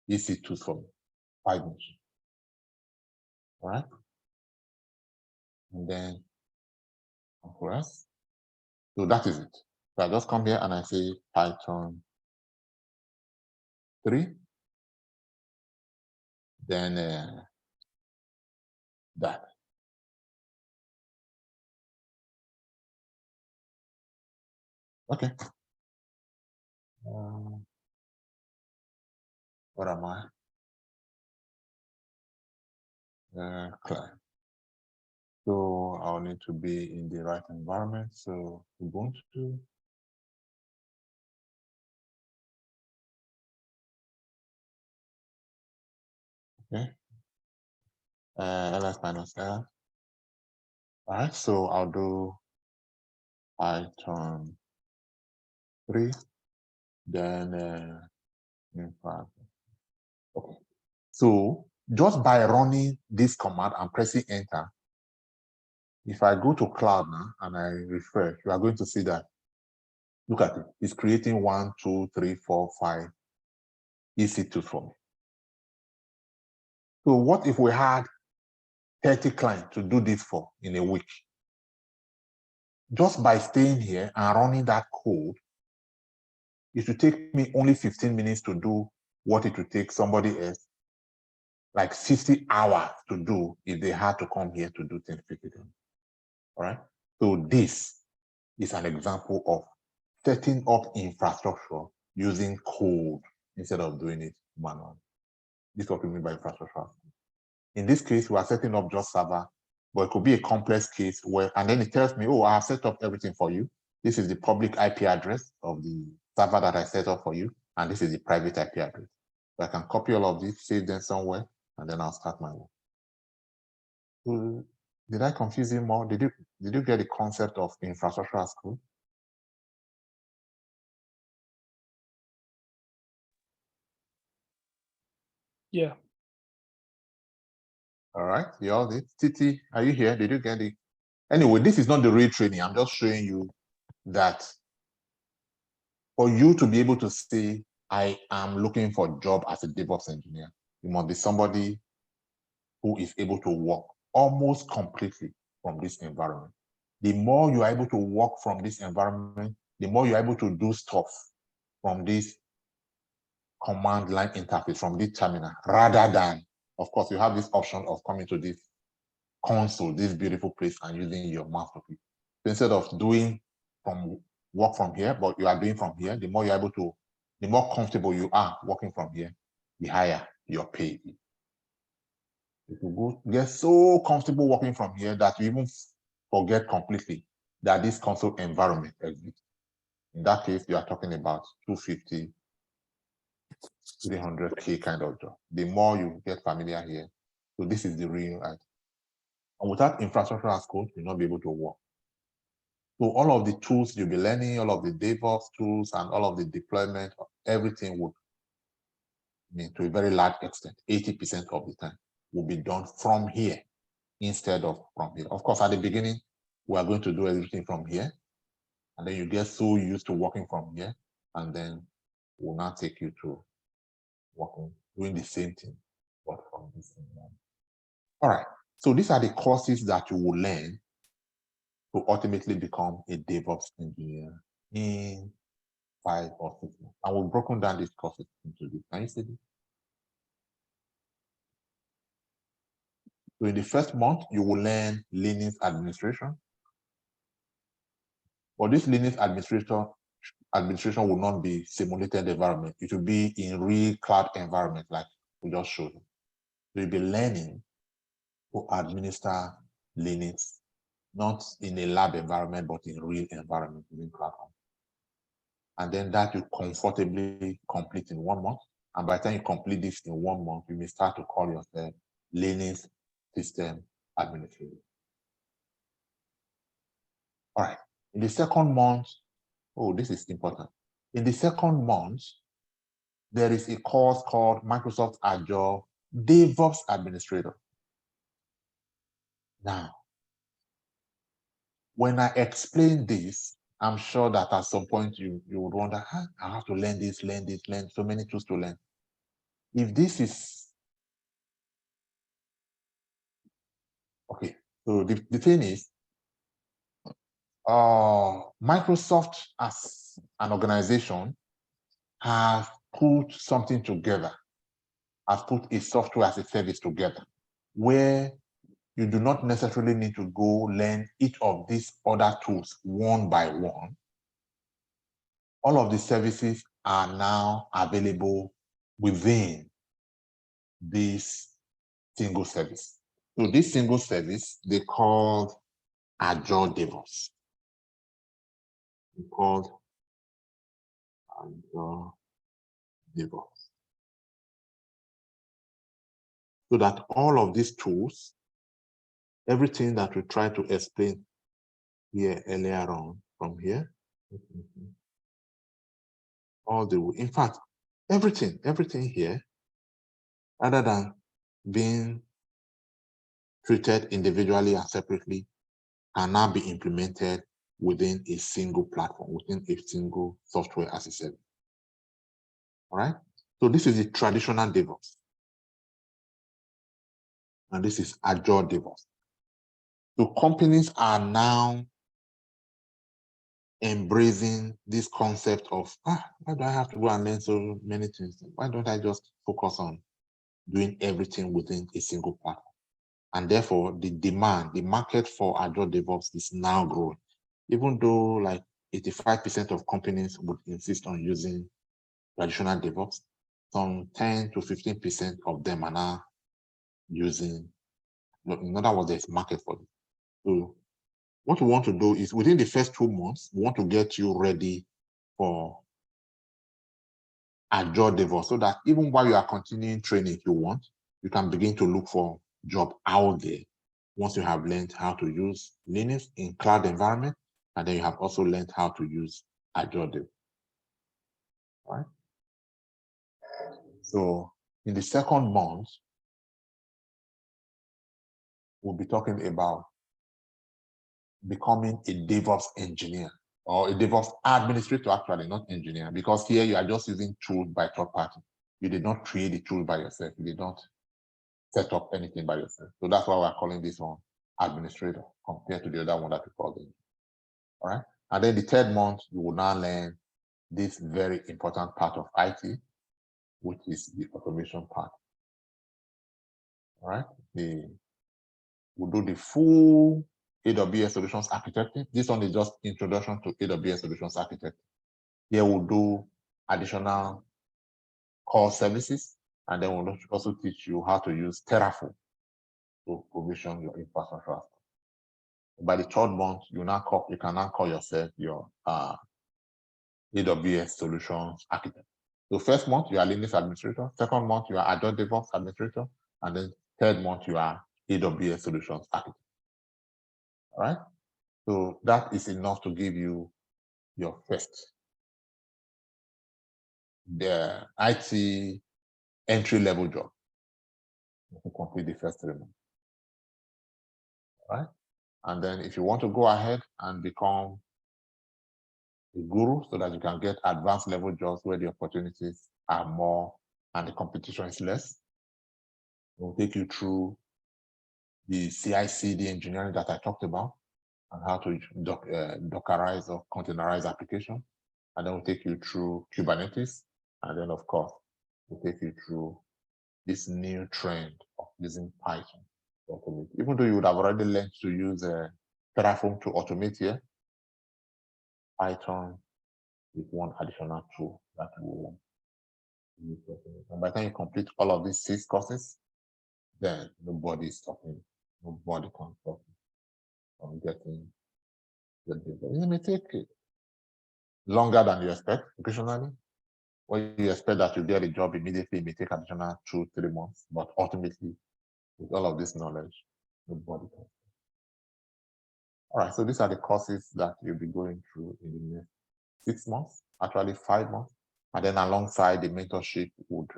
EC2s for me, 5 machines. All right. And then for us, so that is it. So I just come here and I say Python 3, then that. Okay. What am I? Client. So I'll need to be in the right environment. So Ubuntu. Okay. ls-l. All right, so I'll do Python 3, then in fact, okay. So just by running this command and pressing enter, if I go to cloud now and I refresh, you are going to see that, look at it, it's creating 1, 2, 3, 4, 5 EC2 for me. So what if we had 30 clients to do this for in a week? Just by staying here and running that code, it should take me only 15 minutes to do what it would take somebody else like 50 hours to do if they had to come here to do things physically. All right. So this is an example of setting up infrastructure using code instead of doing it manually. This is what we mean by infrastructure. In this case, we are setting up just server, but it could be a complex case where, and then it tells me, oh, I have set up everything for you. This is the public IP address of the server that I set up for you, and this is the private IP address. So I can copy all of this, save them somewhere, and then I'll start my work. Did I confuse you more? Did you get the concept of infrastructure as code? Yeah. All right, you all did. Titi, are you here? Did you get it? Anyway, this is not the real training. I'm just showing you that for you to be able to say, I am looking for a job as a DevOps engineer, you must be somebody who is able to work almost completely from this environment. The more you are able to work from this environment, the more you're able to do stuff from this command line interface, from this terminal, rather than, of course, you have this option of coming to this console, this beautiful place, and using your mouse to click. So instead of doing work from here, but you are doing from here, the more you're able to, the more comfortable you are working from here, the higher your pay is. If you go get so comfortable working from here that you even forget completely that this console environment exists. In that case, you are talking about 250, 300K kind of job. The more you get familiar here, so this is the real item. And without infrastructure as code, you'll not be able to work. So all of the tools you'll be learning, all of the DevOps tools and all of the deployment, everything would, to a very large extent, 80% of the time, will be done from here instead of from here. Of course, at the beginning, we are going to do everything from here. And then you get so used to working from here, and then we'll now take you to working, doing the same thing, but from this environment. All right. So these are the courses that you will learn to ultimately become a DevOps engineer in 5 or 6 months. And we've broken down these courses into this. Can you see this? So in the first month, you will learn Linux administration. But this Linux administration will not be simulated environment. It will be in real cloud environment, like we just showed you. So you'll be learning to administer Linux, not in a lab environment, but in real environment within cloud. And then that you comfortably complete in 1 month. And by the time you complete this in 1 month, you may start to call yourself Linux system administrator. All right. In the second month, oh, this is important. In the second month, there is a course called Microsoft Azure DevOps Administrator. Now, when I explain this, I'm sure that at some point you would wonder, I have to learn this, learn so many tools to learn. If this is, okay, so the thing is, Microsoft as an organization has put something together, has put a software as a service together, where you do not necessarily need to go learn each of these other tools one by one. All of the services are now available within this single service. So this single service, they called Azure DevOps. They called Azure DevOps. So that all of these tools, everything that we tried to explain here earlier on from here, all the way, in fact, everything here, other than being treated individually and separately, can now be implemented within a single platform, within a single software as a service. All right. So this is the traditional DevOps. And this is Azure DevOps. So companies are now embracing this concept of, why do I have to go and learn so many things? Why don't I just focus on doing everything within a single platform? And therefore, the demand, the market for Azure DevOps is now growing. Even though like 85% of companies would insist on using traditional DevOps, some 10 to 15% of them are now using, in other words, there's market for it. So what we want to do is within the first 2 months, we want to get you ready for Azure DevOps so that even while you are continuing training, if you want, you can begin to look for job out there once you have learned how to use Linux in cloud environment, and then you have also learned how to use Azure DevOps. All right. So in the second month, we'll be talking about becoming a DevOps engineer or a DevOps administrator, actually, not engineer, because here you are just using tools by third party. You did not create the tool by yourself. You did not set up anything by yourself. So that's why we're calling this one administrator compared to the other one that we call it. All right. And then the third month, you will now learn this very important part of IT, which is the automation part. All right. We'll do the full AWS solutions architecting. This one is just introduction to AWS solutions architecting. Here we'll do additional core services, and then we'll also teach you how to use Terraform to provision your infrastructure. By the third month, you can now call yourself your AWS solutions architect. So first month, you are Linux administrator. Second month, you are Azure DevOps administrator. And then third month, you are AWS solutions architect. All right. So that is enough to give you your first, the IT entry-level job to complete the first 3 months. All right. And then if you want to go ahead and become a guru so that you can get advanced level jobs where the opportunities are more and the competition is less, we'll take you through the CI/CD engineering that I talked about, and how to Dockerize or containerize application. And then we'll take you through Kubernetes. And then, of course, we'll take you through this new trend of using Python to automate. Even though you would have already learned to use Terraform to automate here, Python is one additional tool that will use to automate. And by the time you complete all of these 6 courses, then nobody is stopping. Nobody can stop you from getting the data. It may take longer than you expect occasionally. When you expect that you get a job immediately, it may take additional 2-3 months. But ultimately, with all of this knowledge, nobody can. All right, so these are the courses that you'll be going through in the next 6 months, actually 5 months. And then alongside the mentorship would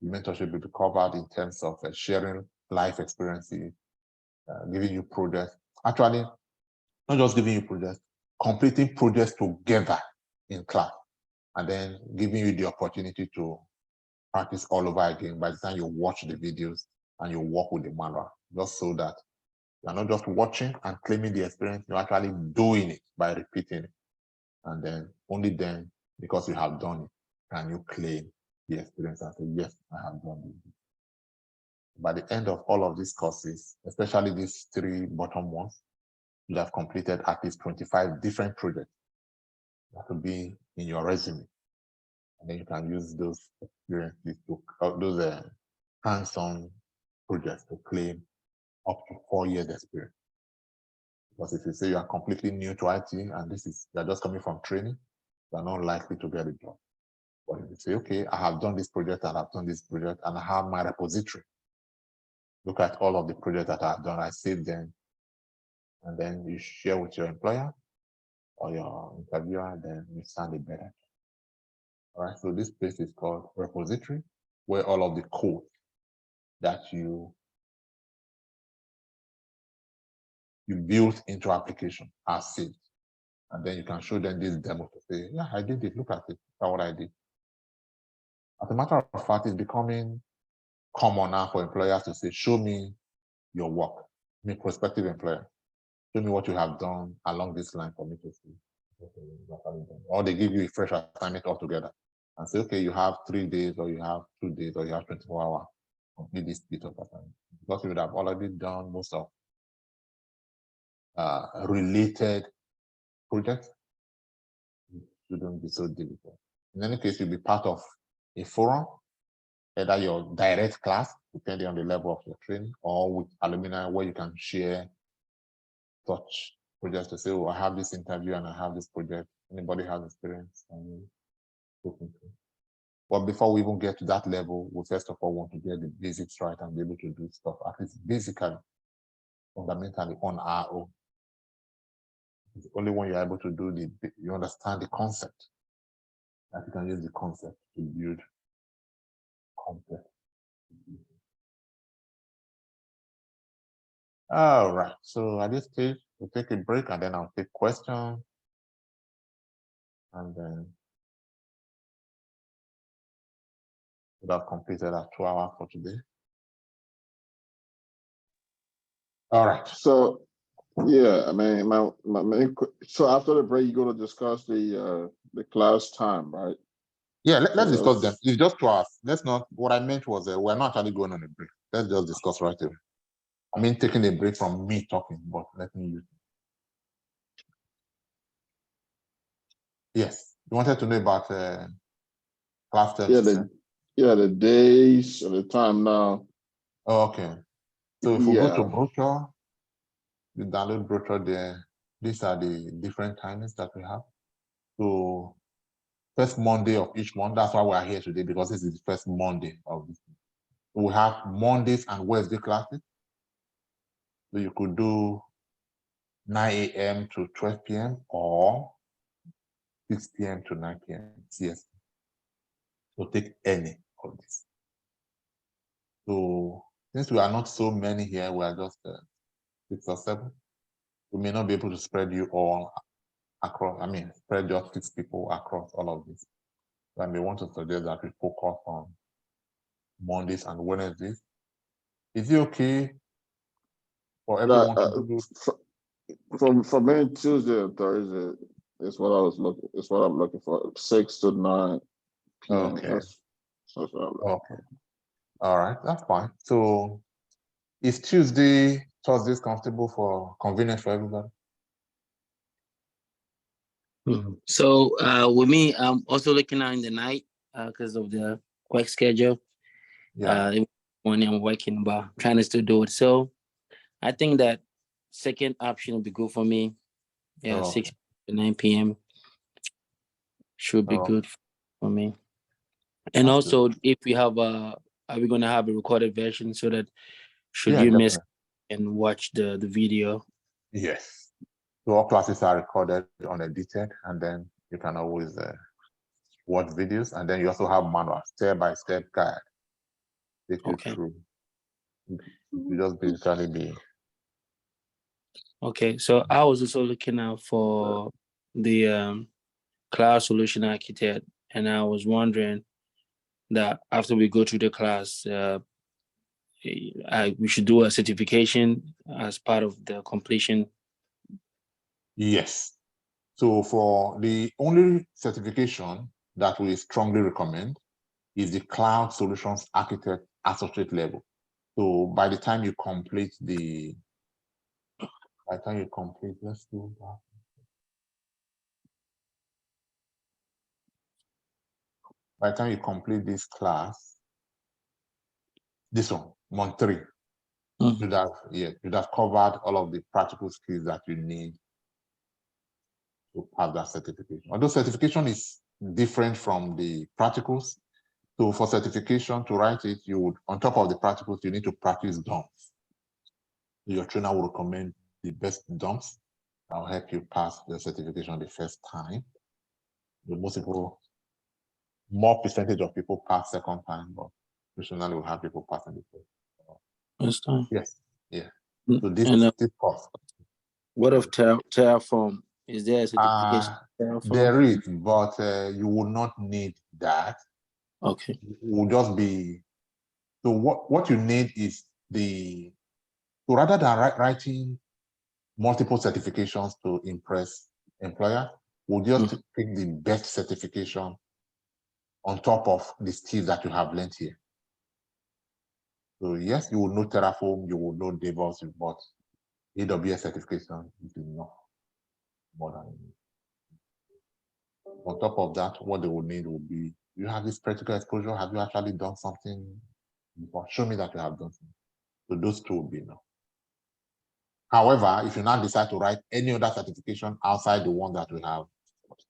the mentorship will be covered in terms of sharing life experiences, giving you projects. Actually, not just giving you projects, completing projects together in class, and then giving you the opportunity to practice all over again by the time you watch the videos and you work with the manual, just so that you're not just watching and claiming the experience, you're actually doing it by repeating it. And then only then, because you have done it, can you claim the experience and say, yes, I have done this. By the end of all of these courses, especially these 3 bottom ones, you have completed at least 25 different projects that will be in your resume. And then you can use those experiences to those hands-on projects to claim up to 4 years experience. Because if you say you are completely new to IT and you're just coming from training, you're not likely to get a job. But if you say, okay, I have done this project and I've done this project and I have my repository. Look at all of the projects that I've done, I saved them, and then you share with your employer or your interviewer, then you stand a better. All right, so this place is called repository, where all of the code that you built into application are saved. And then you can show them this demo to say, yeah, I did it, look at it, that's what I did. As a matter of fact, it's becoming common now for employers to say, show me your work, me prospective employer, show me what you have done along this line for me to see. Or they give you a fresh assignment altogether and say, okay, you have 3 days, or you have 2 days, or you have 24 hours, complete this bit of assignment. Because you would have already done most of related projects, it shouldn't be so difficult. In any case, you'll be part of a forum, either your direct class, depending on the level of your training, or with alumni where you can share such projects to say, oh, I have this interview and I have this project. Anybody has experience? But before we even get to that level, we first of all want to get the basics right and be able to do stuff, at least basically, fundamentally on our own. It's only when you're able to do you understand the concept, that you can use the concept to build complex. All right, so at this stage, we'll take a break and then I'll take questions. And then we'll have completed our 2 hours for today. All right. So, yeah, I mean, my main, so after the break, you're going to discuss the class time, right? Yeah, let's discuss them. It's just 2 hours. Let's not, what I meant was we're not actually going on a break. Let's just discuss right away. I mean, taking a break from me talking, but let me use it. Yes, you wanted to know about class terms? Yeah, the days or the time now. Oh, okay. So if we go to brochure, you download brochure there. These are the different timings that we have. So first Monday of each month, that's why we are here today, because this is the first Monday of this month. We have Mondays and Wednesday classes. So you could do 9 a.m. to 12 p.m. or 6 p.m. to 9 p.m. CST. So take any of this. So since we are not so many here, we are just 6 or 7. We may not be able to spread you all across, spread just 6 people across all of this. So I may want to suggest that we focus on Mondays and Wednesdays. Is it okay for everyone to do? For me, Tuesday and Thursday is what I was looking. Is what I'm looking for. 6 to 9 p.m. Okay. That's what I'm looking. Okay. All right, that's fine. So is Tuesday, Thursdays comfortable convenient for everybody? So with me, I'm also looking out in the night because of the work schedule. Yeah. Morning I'm working, but I'm trying to still do it. So I think that second option would be good for me. Yeah, 6 to 9 p.m. should be good for me. And That's also, if we have are we gonna have a recorded version so that should Yeah, you miss definitely. and watch the video? Yes. So all classes are recorded, unedited, and then you can always watch videos, and then you also have manual step-by-step guide take you Okay. through. You just basically be. Okay, so I was also looking out for the cloud solution architect, and I was wondering that after we go through the class, we should do a certification as part of the completion. Yes. So for the only certification that we strongly recommend is the Cloud Solutions Architect Associate level. So by the time you complete let's do that. By the time you complete this class, this one, month 3, you'd have covered all of the practical skills that you need to have that certification. Although certification is different from the practicals. So for certification, to write it, you would, on top of the practicals, you need to practice dumps. Your trainer will recommend the best dumps that will help you pass the certification the first time. The more percentage of people pass second time, but traditionally will have people passing the first. Yes, yeah. So this course. What of Terraform? Is there a certification? There is, but you will not need that. Okay. It will just be. So what you need is so rather than writing multiple certifications to impress employer, we'll just pick the best certification on top of the skills that you have learned here. So yes, you will know Terraform, you will know DevOps, but AWS certification is enough. More than enough. On top of that, what they will need will be, you have this practical exposure, have you actually done something before? Show me that you have done something. So those two will be enough. However, if you now decide to write any other certification outside the one that we have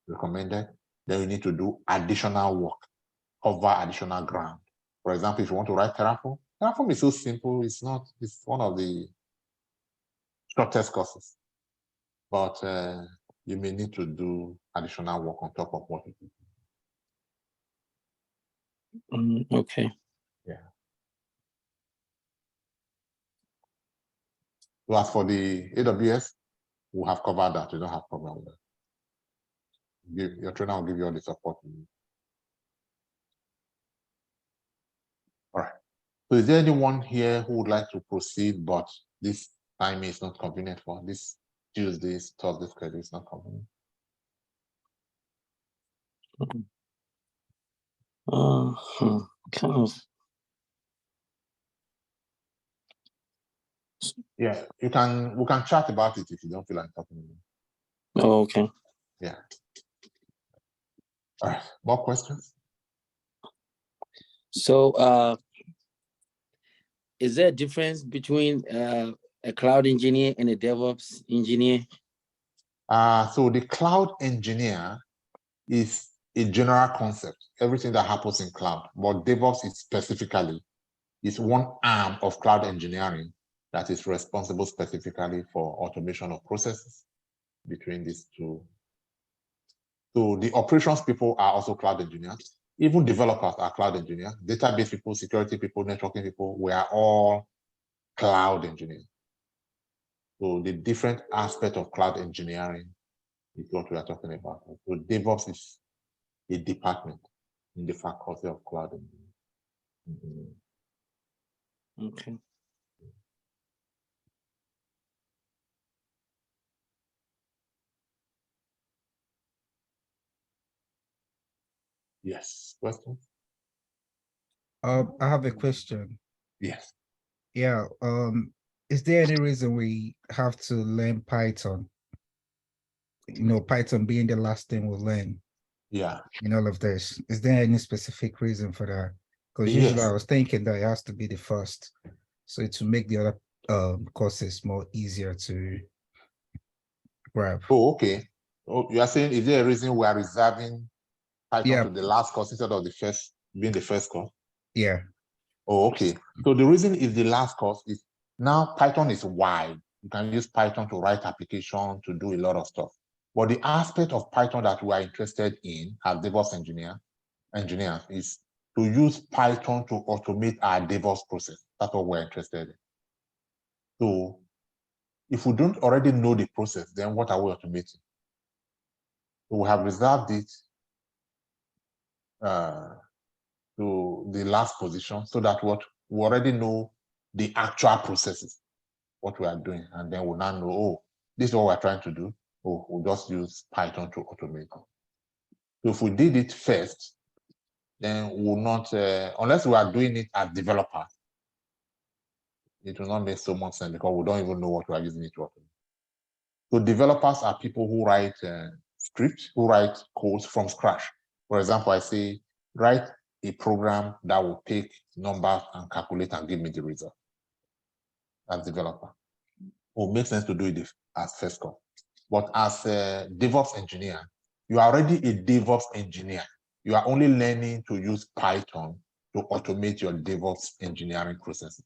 recommended, then you need to do additional work, cover additional ground. For example, if you want to write Terraform, Terraform is so simple, it's one of the shortest courses. But you may need to do additional work on top of what you do. Okay. Yeah. So as for the AWS, we'll have covered that. You don't have problem with that. Your trainer will give you all the support you need. All right. So is there anyone here who would like to proceed, but this time is not convenient for this Tuesday's, Thursday schedule is not convenient? Kind of. Yeah, we can chat about it if you don't feel like talking about it. Oh, okay. Yeah. All right. More questions? So is there a difference between a cloud engineer and a DevOps engineer? So the cloud engineer is a general concept, everything that happens in cloud, but DevOps is one arm of cloud engineering that is responsible specifically for automation of processes between these two. So the operations people are also cloud engineers. Even developers are cloud engineers. Database people, security people, networking people, we are all cloud engineers. So the different aspect of cloud engineering is what we are talking about. So DevOps is a department in the faculty of cloud engineering. Okay. Yes. Question? I have a question. Yes. Yeah. Is there any reason we have to learn Python? You know, Python being the last thing we'll learn Yeah. in all of this. Is there any specific reason for that? Because usually Yes. I was thinking that it has to be the first, so to make the other courses more easier to grab. Oh, okay. Oh, you are saying, is there a reason we are reserving Python Yeah. to the last course instead of the first, being the first course? Yeah. Oh, okay. So the reason is the last course is now Python is wide. You can use Python to write application, to do a lot of stuff. But the aspect of Python that we are interested in as DevOps engineers is to use Python to automate our DevOps process. That's what we're interested in. So if we don't already know the process, then what are we automating? So we have reserved it to the last position so that what we already know the actual processes, what we are doing, and then we'll now know, oh, this is what we're trying to do. Oh, we'll just use Python to automate. So if we did it first, then we'll not, unless we are doing it as developers, it will not make so much sense because we don't even know what we are using it to automate. So developers are people who write scripts, who write codes from scratch. For example, I say, write a program that will take numbers and calculate and give me the result as developer. It will make sense to do it as first call. But as a DevOps engineer, you are already a DevOps engineer. You are only learning to use Python to automate your DevOps engineering processes.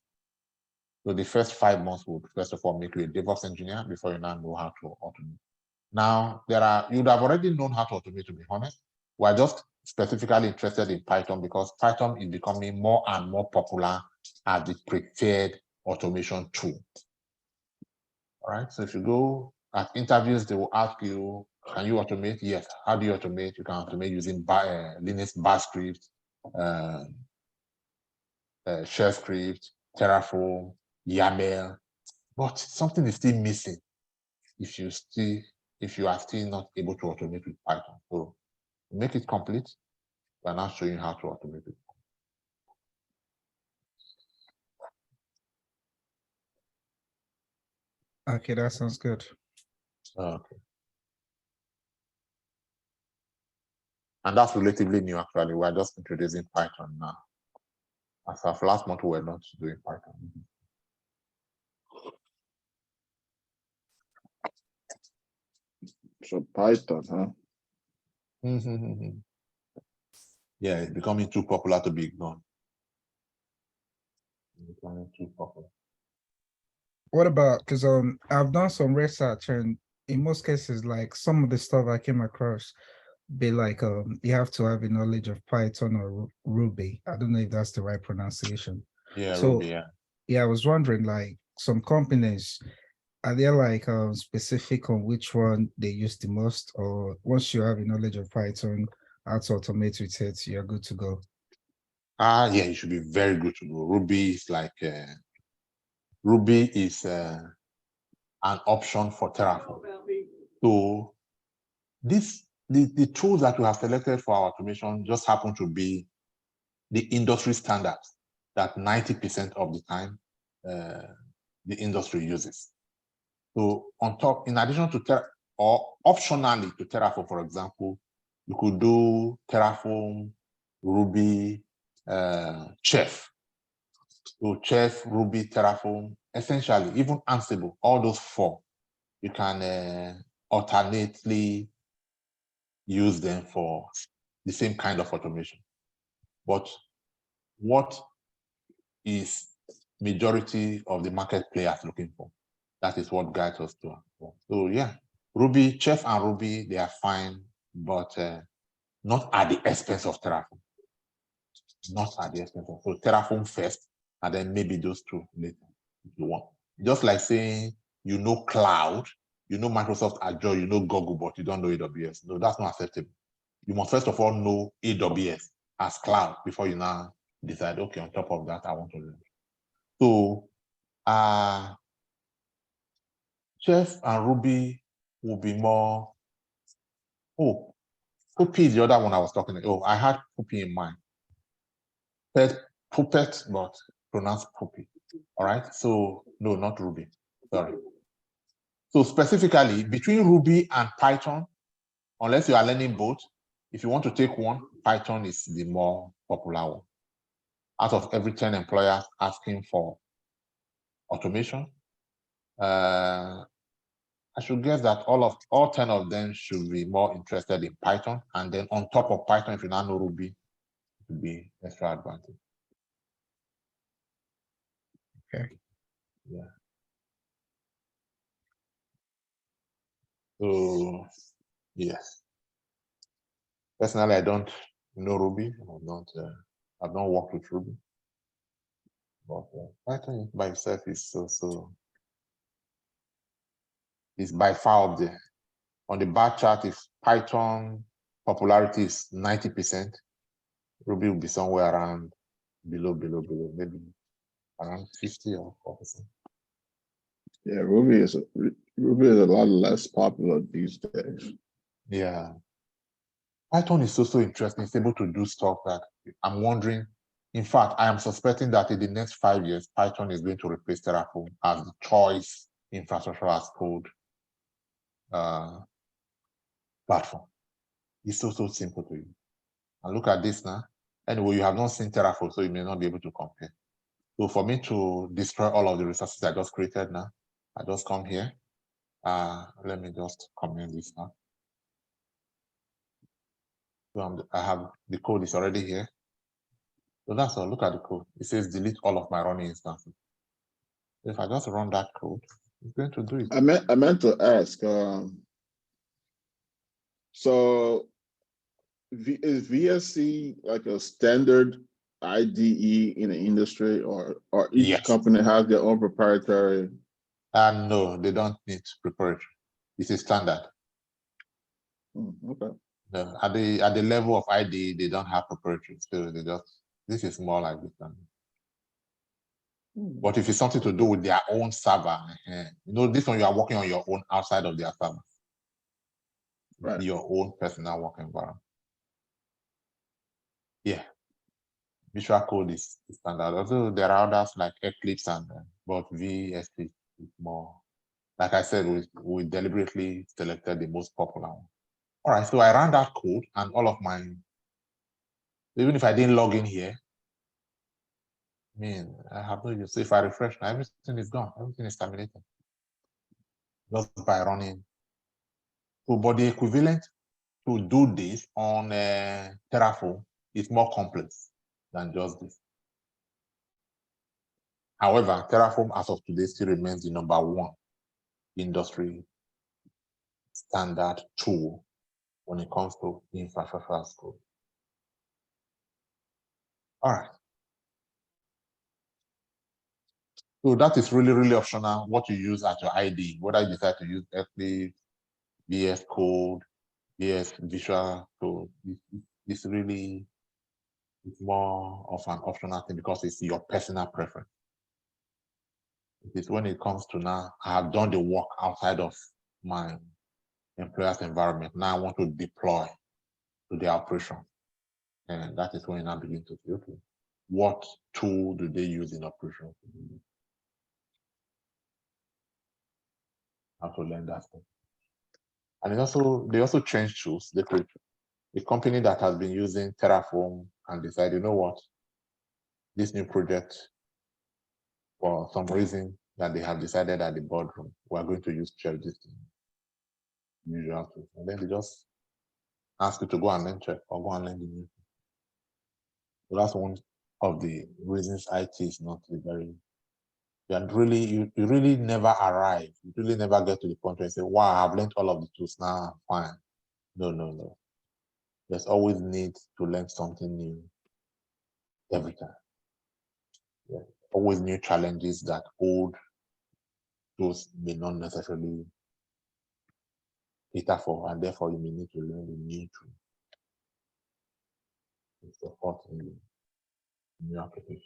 So the first 5 months will first of all make you a DevOps engineer before you now know how to automate. Now, you would have already known how to automate, to be honest. We're just specifically interested in Python because Python is becoming more and more popular as the preferred automation tool. All right, so if you go at interviews, they will ask you, can you automate? Yes. How do you automate? You can automate using Linux bash script, shell script, Terraform, YAML, but something is still missing if you are still not able to automate with Python. So make it complete. We're now showing you how to automate it. Okay, that sounds good. Okay. And that's relatively new, actually. We're just introducing Python now. As of last month, we were not doing Python. So Python, huh? Yeah, it's becoming too popular to be ignored. It's becoming too popular. What about, because I've done some research, and in most cases, like some of the stuff I came across, be like you have to have a knowledge of Python or Ruby. I don't know if that's the right pronunciation. Yeah, So Ruby, yeah. yeah, I was wondering, like, some companies, are they like specific on which one they use the most, or once you have a knowledge of Python, how to automate with it, you're good to go? Yeah, you should be very good to go. Ruby is like Ruby is an option for Terraform. So the tools that we have selected for our automation just happen to be the industry standards that 90% of the time the industry uses. So on top, in addition to or optionally to Terraform, for example, you could do Terraform, Ruby, Chef. So Chef, Ruby, Terraform, essentially, even Ansible, all those 4, you can alternately use them for the same kind of automation. But what is majority of the market players looking for? That is what guides us to. So yeah, Ruby, Chef and Ruby, they are fine, but not at the expense of Terraform. Not at the expense of, so Terraform first, and then maybe those 2 later if you want. Just like saying, you know cloud, you know Microsoft Azure, you know Google, but you don't know AWS. No, that's not acceptable. You must first of all know AWS as cloud before you now decide, okay, on top of that, I want to learn. So Chef and Ruby will be more, Puppy is the other one I was talking about. Oh, I had Puppy in mind. Puppet, but pronounced Puppy. All right. So no, not Ruby. Sorry. So specifically between Ruby and Python, unless you are learning both, if you want to take one, Python is the more popular one. Out of every 10 employers asking for automation, I should guess that all 10 of them should be more interested in Python. And then on top of Python, if you now know Ruby, it would be extra advantage. Okay. Yeah. So yes. Personally, I don't know Ruby. I've not worked with Ruby. But Python by itself is is by far up there. On the bar chart, if Python popularity is 90%, Ruby will be somewhere around below, maybe around 50 or 4%. Yeah, Ruby is a lot less popular these days. Yeah. Python is so interesting. It's able to do stuff that I'm wondering. In fact, I am suspecting that in the next 5 years, Python is going to replace Terraform as the choice infrastructure as code platform. It's so simple to use. And look at this now. Anyway, you have not seen Terraform, so you may not be able to compare. So for me to destroy all of the resources I just created now, I just come here. Let me just comment this now. So I have the code is already here. So that's all. Look at the code. It says delete all of my running instances. If I just run that code, it's going to do it. I meant to ask. So is VSC like a standard IDE in the industry, or each Yes. company has their own proprietary? No, they don't need preparation. It's a standard. Okay. No, at the level of IDE, they don't have preparation. So this is more like the standard. But if it's something to do with their own server, this one you are working on your own outside of their server. Right. Your own personal work environment. Yeah. Visual Code is standard. Although there are others like Eclipse but VSP is more. Like I said, we deliberately selected the most popular one. All right, so I ran that code and all of mine. Even if I didn't log in here, I have no use. So if I refresh now, everything is gone. Everything is terminated. Just by running. So, but the equivalent to do this on Terraform is more complex than just this. However, Terraform as of today still remains the #1 industry standard tool when it comes to infrastructure as code. All right. So that is really optional what you use at your ID, whether you decide to use Eclipse, VS Code, VS Visual Code. It's really more of an optional thing because it's your personal preference. It is when it comes to now, I have done the work outside of my employer's environment. Now I want to deploy to the operation. And that is when you now begin to see, okay, what tool do they use in operation? How to learn that stuff. And they also change tools. They create a company that has been using Terraform and decide, you know what, this new project, for some reason that they have decided at the boardroom, we're going to use Chef this usual tools. And then they just ask you to go and learn Chef or go and learn the new. So that's one of the reasons IT is not very. You really never arrive. You really never get to the point where you say, wow, I've learned all of the tools now, I'm fine. No. There's always need to learn something new every time. Yeah. Always new challenges that old tools may not necessarily cater for, and therefore you may need to learn a new tool to support the new application.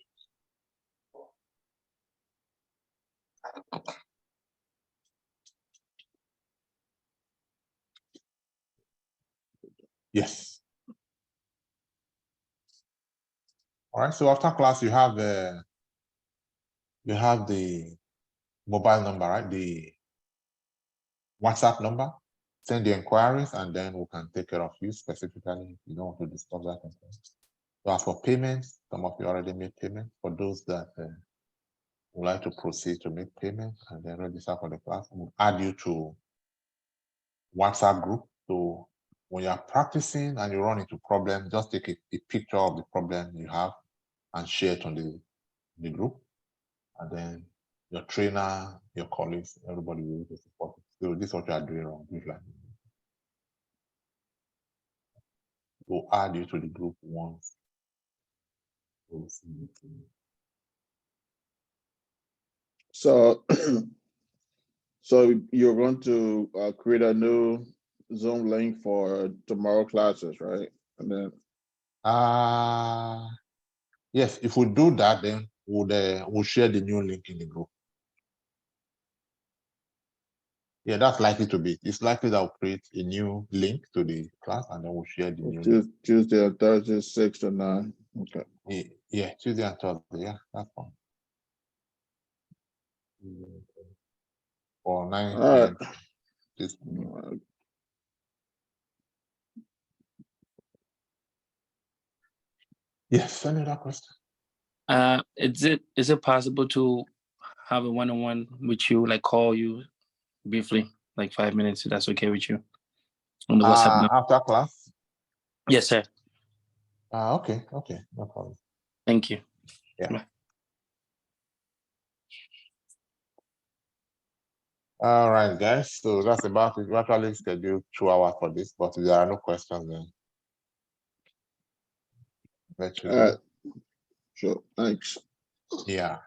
Yes. All right. So after class, you have the mobile number, right? The WhatsApp number. Send the inquiries, and then we can take care of you specifically if you don't want to discuss that. So as for payments, some of you already made payment. For those that would like to proceed to make payment and then register for the class, we'll add you to WhatsApp group. So when you're practicing and you run into problems, just take a picture of the problem you have and share it on the group. And then your trainer, your colleagues, everybody will be able to support it. So this is what you are doing wrong. We'll add you to the group once. We'll see you. So, so you're going to create a new Zoom link for tomorrow classes, right? And then Yes, if we do that, then we'll share the new link in the group. Yeah, that's likely to be. It's likely that we'll create a new link to the class and then we'll share the new link. Tuesday and Thursday, 6 to 9. Okay. Yeah, Tuesday and Thursday. Yeah, that's fine. Or 9 All right. p.m. Yes, any other question? Is it possible to have a one-on-one with you, like call you briefly, like 5 minutes, if that's okay with you? On the WhatsApp number. After class? Yes, sir. Okay, no problem. Thank you. Yeah. Bye. All right, guys. So that's about it. We actually scheduled 2 hours for this, but if there are no questions, then let you go. Sure. Thanks. Yeah.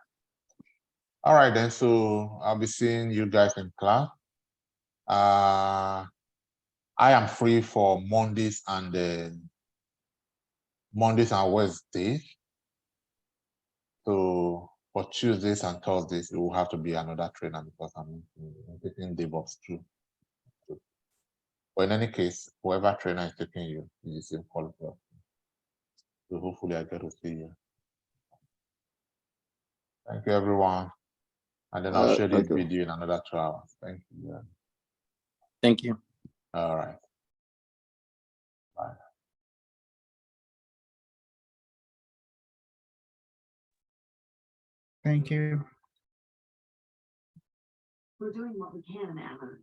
All right, then. So I'll be seeing you guys in class. I am free for Mondays and Wednesdays. So for Tuesdays and Thursdays, it will have to be another trainer because I'm taking DevOps too. But in any case, whoever trainer is taking you is the same quality. So hopefully I get to see you. Thank you, everyone. And then I'll share this video in another 2 hours. Thank you. Thank you. All right. Bye. Thank you. We're doing what we can, Alan.